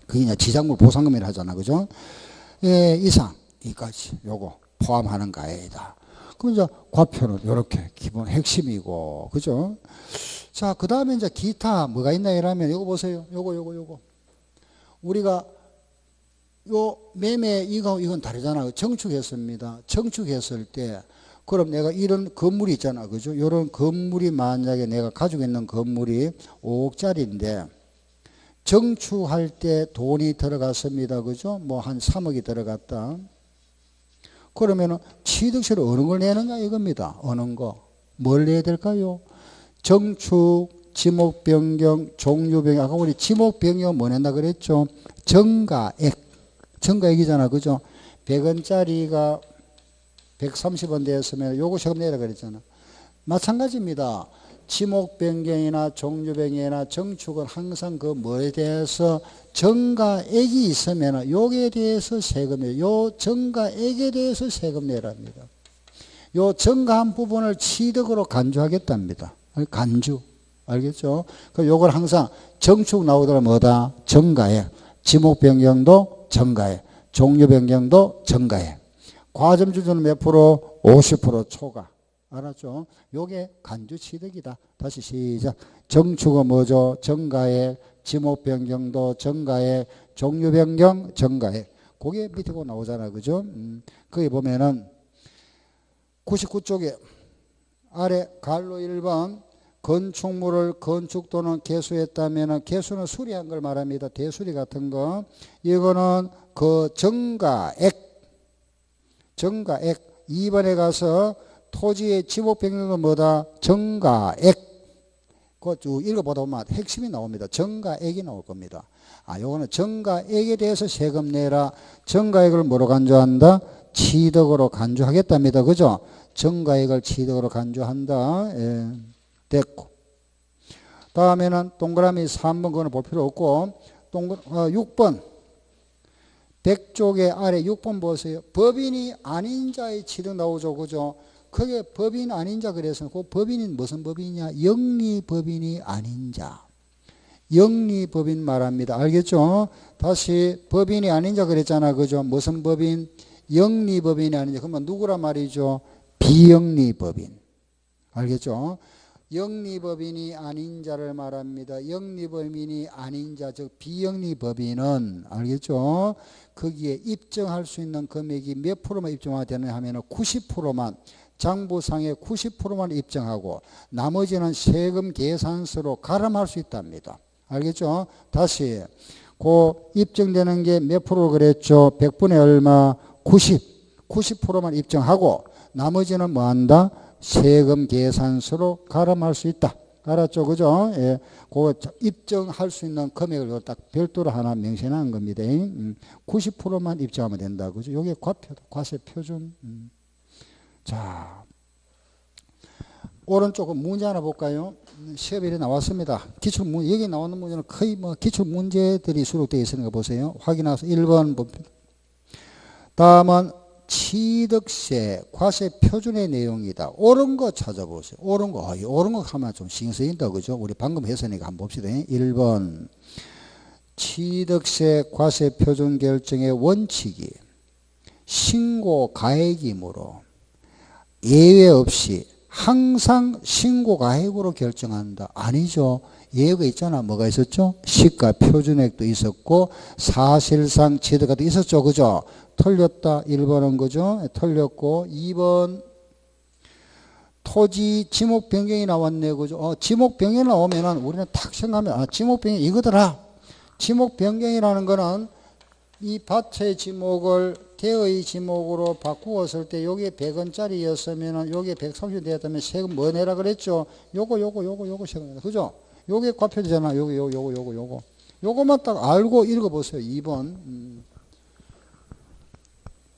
S1: 그게 이제 지작물 보상금이라 하잖아, 그죠? 예, 이상 이까지 요거 포함하는 가액이다. 그럼 이제 과표는 이렇게 기본 핵심이고, 그죠? 자, 그 다음에 이제 기타 뭐가 있나 이러면 요거 보세요. 요거. 우리가 요 매매 이건 다르잖아요. 청축했습니다. 청축했을 때 그럼 내가 이런 건물이 있잖아. 그죠? 이런 건물이 만약에 내가 가지고 있는 건물이 5억짜리인데 정축할 때 돈이 들어갔습니다. 그죠? 뭐 한 3억이 들어갔다. 그러면은 취득세를 어느 걸 내느냐 이겁니다. 어느 거. 뭘 내야 될까요? 정축, 지목 변경, 종류 변경. 아까 우리 지목 변경 뭐 낸다 그랬죠? 정가액. 정가액이잖아. 그죠? 100원짜리가 130원 되었으면 요거 세금 내라 그랬잖아. 마찬가지입니다. 지목 변경이나 종류 변경이나 정축은 항상 그 뭐에 대해서 정가액이 있으면 요게 대해서 세금 내요. 요 정가액에 대해서 세금 내랍니다. 요 정가한 부분을 취득으로 간주하겠답니다. 간주. 알겠죠? 그 요걸 항상 정축 나오더라 뭐다? 정가액. 지목 변경도 정가액. 종류 변경도 정가액. 과점 주주는 몇 프로? 50% 초과. 알았죠? 요게 간주 취득이다. 다시 시작. 정축은 뭐죠? 정가액, 지목 변경도 정가액, 종류 변경 정가액. 그게 밑에 거 나오잖아. 그죠? 거기 보면은 99쪽에 아래 갈로 1번 건축물을 건축 또는 개수했다면 개수는 수리한 걸 말합니다. 대수리 같은 거. 이거는 그 정가액. 2번에 가서 토지의 지목 변경은 뭐다? 정가액. 그거 쭉 읽어보다 보면 핵심이 나옵니다. 정가액이 나올 겁니다. 요거는 정가액에 대해서 세금 내라. 정가액을 뭐로 간주한다? 취득으로 간주하겠답니다. 그죠? 정가액을 취득으로 간주한다. 예. 됐고. 다음에는 동그라미 3번 그거는 볼 필요 없고 6번 100쪽의 아래 6번 보세요. 법인이 아닌 자의 취득 나오죠. 그죠? 그게 법인 아닌 자 그래서 그 법인이 무슨 법인이냐? 영리법인이 아닌 자. 영리법인 말합니다. 알겠죠? 다시 법인이 아닌 자 그랬잖아. 그죠? 무슨 법인? 영리법인이 아닌 자. 그러면 누구란 말이죠? 비영리법인. 알겠죠? 영리법인이 아닌 자를 말합니다. 영리법인이 아닌 자, 즉 비영리법인은 알겠죠? 거기에 입증할 수 있는 금액이 몇 프로만 입증되느냐 하면 90%만 장부상의 90%만 입증하고 나머지는 세금 계산서로 가름할 수 있답니다. 알겠죠? 다시 그 입증되는 게 몇 프로 그랬죠? 100분의 얼마? 90%만 입증하고 나머지는 뭐 한다? 세금 계산서로 가름할 수 있다. 알았죠? 그죠? 예. 그 입증할 수 있는 금액을 딱 별도로 하나 명시하는 겁니다. 90%만 입증하면 된다. 그죠? 요게 과세 표준. 자. 오른쪽은 문제 하나 볼까요? 시험에 나왔습니다. 기출문제, 여기 나오는 문제는 거의 뭐 기출문제들이 수록되어 있으니까 보세요. 확인해서 1번 봅니다. 다음은 취득세, 과세 표준의 내용이다. 옳은 거 찾아보세요. 옳은 거. 옳은 거 하면 좀 신경 쓰인다. 그죠? 우리 방금 했으니까 한번 봅시다. 1번. 취득세 과세 표준 결정의 원칙이 신고 가액이므로 예외 없이 항상 신고 가액으로 결정한다. 아니죠. 예외가 있잖아. 뭐가 있었죠? 시가 표준액도 있었고 사실상 취득가도 있었죠. 그죠? 틀렸다. 1번은 그죠? 틀렸고 2번 토지 지목 변경이 나왔네. 그죠? 지목 변경이 나오면은 우리는 탁 생각하면 지목 변경이 이거더라. 지목 변경이라는 거는 이 밭의 지목을 대의 지목으로 바꾸었을 때 요게 100원짜리였으면은 요게 130원 되었다면 세금 뭐 내라 그랬죠? 요거 세금 내라. 그죠? 요게 과표되잖아. 요거만 딱 알고 읽어보세요. 2번.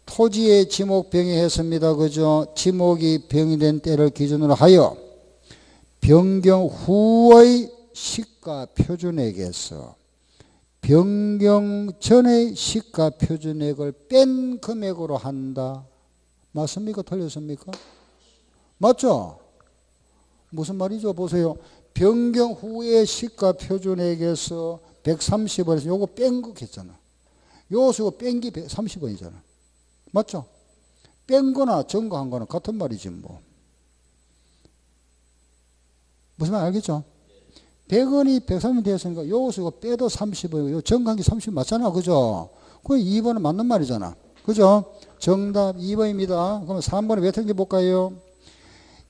S1: 토지의 지목 병이했습니다. 그죠? 지목이 병이된 때를 기준으로 하여 변경 후의 시가 표준액에서 변경 전의 시가 표준액을 뺀 금액으로 한다. 맞습니까? 틀렸습니까? 맞죠? 무슨 말이죠? 보세요. 변경 후의 시가 표준액에서 130원에서 요거 뺀 거 했잖아. 요거 뺀 게 130원이잖아. 맞죠? 뺀 거나 증가한 거는 같은 말이지 뭐. 무슨 말 알겠죠? 100원이 130원 되었으니까 요거 빼도 30원이고 요 증가한 게 30원 맞잖아. 그죠? 그 2번은 맞는 말이잖아. 그죠? 정답 2번입니다. 그럼 3번은 몇 틀린지 볼까요?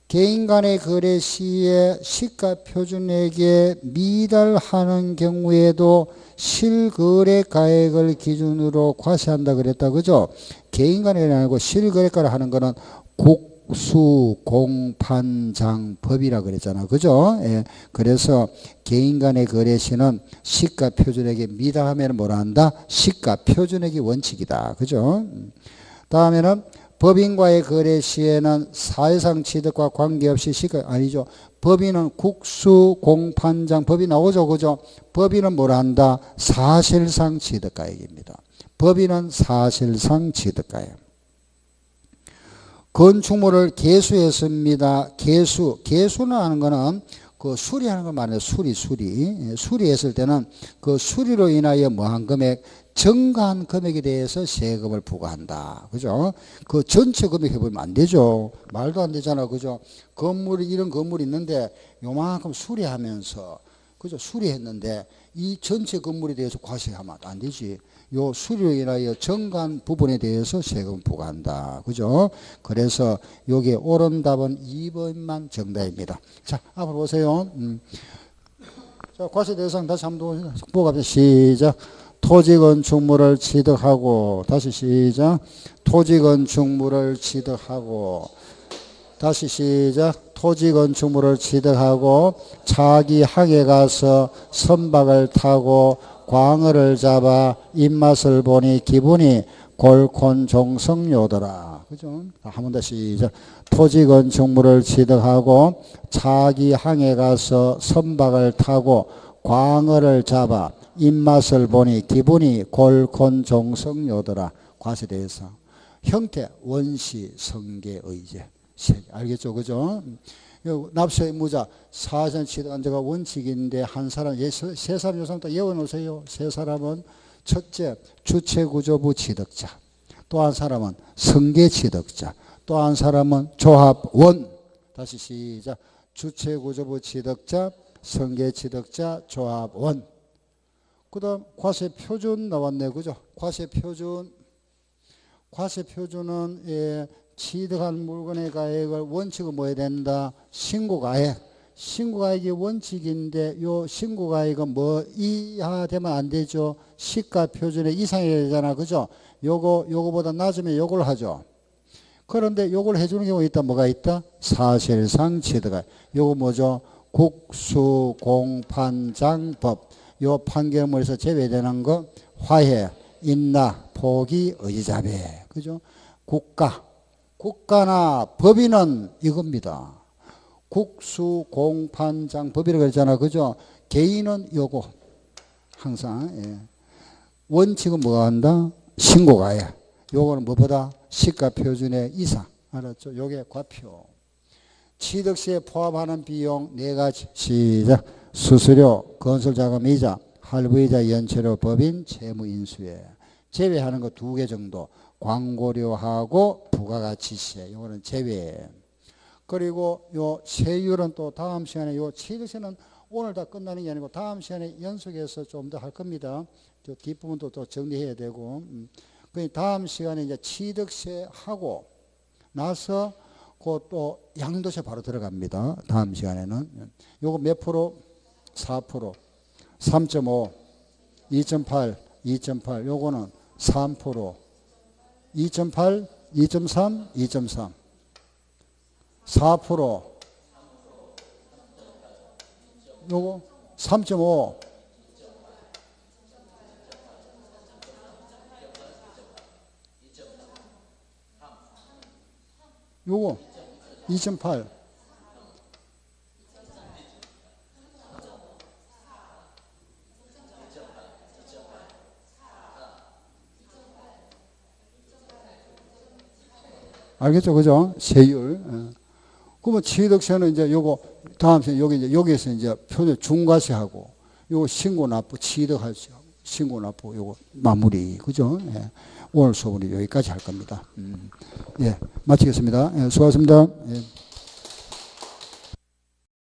S1: 개인 간의 거래 시에 시가 표준액에 미달하는 경우에도 실거래가액을 기준으로 과세한다 그랬다. 그죠? 개인 간의 아니고 실거래가를 하는 거는 국수공판장법이라 그랬잖아. 그죠? 예. 그래서 개인 간의 거래 시는 시가 표준액에 미달하면 뭐라 한다? 시가 표준액이 원칙이다. 그죠? 다음에는 법인과의 거래 시에는 사회상 취득과 관계없이 시가 아니죠. 법인은 국수공판장 법이 나오죠. 그죠? 법인은 뭐라 한다? 사실상 취득가액입니다. 법인은 사실상 취득가액. 건축물을 개수했습니다. 개수는 하는 거는 그 수리하는 걸 말해요. 수리했을 때는 그 수리로 인하여 뭐한 금액, 증가한 금액에 대해서 세금을 부과한다. 그죠? 그 전체 금액 해보면 안 되죠. 말도 안 되잖아. 그죠? 이런 건물이 있는데 요만큼 수리하면서, 그죠? 수리했는데 이 전체 건물에 대해서 과세하면 안 되지. 요 수리로 인하여 증가한 부분에 대해서 세금 부과한다. 그죠? 그래서 여기에 옳은 답은 2번만 정답입니다. 자, 앞으로 보세요. 자, 과세 대상 다시 한번 보고 갑시다. 시작. 토지건축물을 취득하고, 다시 시작. 토지건축물을 취득하고, 다시 시작. 토지건축물을 취득하고 자기 항에 가서 선박을 타고 광어를 잡아 입맛을 보니 기분이 골콘종성요더라. 그죠? 한 번 더 시작. 토지건축물을 취득하고 자기 항에 가서 선박을 타고 광어를 잡아 입맛을 보니 기분이 골콘종성요더라. 과세대상. 형태, 원시, 성계, 의제. 알겠죠? 그죠? 납세 의무자, 사전 취득한 자가 원칙인데 한 사람, 세 사람, 요 사람 또 외워놓으세요. 세 사람은 첫째, 주체구조부 취득자. 또 한 사람은 성계 취득자. 또 한 사람은 조합원. 다시 시작. 주체구조부 취득자, 성계 취득자, 조합원. 그 다음 과세 표준 나왔네. 그죠? 과세 표준은 취득한 물건의 가액을 원칙은 뭐 해야 된다? 신고가액. 신고가액이 원칙인데 요 신고가액은 뭐 이하되면 안 되죠. 시가 표준의 이상이어야 되잖아. 그죠? 요거보다 낮으면 요걸 하죠. 그런데 요걸 해주는 경우가 있다. 뭐가 있다? 사실상 취득가액. 요거 뭐죠? 국수공판장법. 요 판결문에서 제외되는 거 화해, 인나, 포기, 의자배. 그죠? 국가나 법인은 이겁니다. 국수공판장법이라고 그랬잖아. 그죠? 개인은 요거. 항상. 예. 원칙은 뭐가 한다? 신고가액. 요거는 뭐보다? 시가표준의 이상. 알았죠? 요게 과표. 취득세에 포함하는 비용 네 가지. 시작. 수수료, 건설자금이자, 할부이자, 연체료, 법인, 채무인수에. 제외하는 거 두 개 정도. 광고료하고 부가가치세. 요거는 제외. 그리고 요 세율은 또 다음 시간에 요 취득세는 오늘 다 끝나는 게 아니고 다음 시간에 연속해서 좀 더 할 겁니다. 저 뒷부분도 또 정리해야 되고. 그 다음 시간에 이제 취득세 하고 나서 그 또 양도세 바로 들어갑니다. 다음 시간에는. 요거 몇 프로? 4%. 3.5, 2.8, 2.8. 요거는 3%. 2.8, 2.3, 2.3. 4%. 요거 3.5. 요거 2.8. 알겠죠? 그죠? 세율. 그러면 취득세는 이제 요거, 다음 시간 여기에서 이제 표준 중과세하고, 요거 신고납부, 취득할 수, 신고납부, 요거 마무리. 그죠? 예. 오늘 수업은 여기까지 할 겁니다. 예. 마치겠습니다. 예. 수고하셨습니다. 예.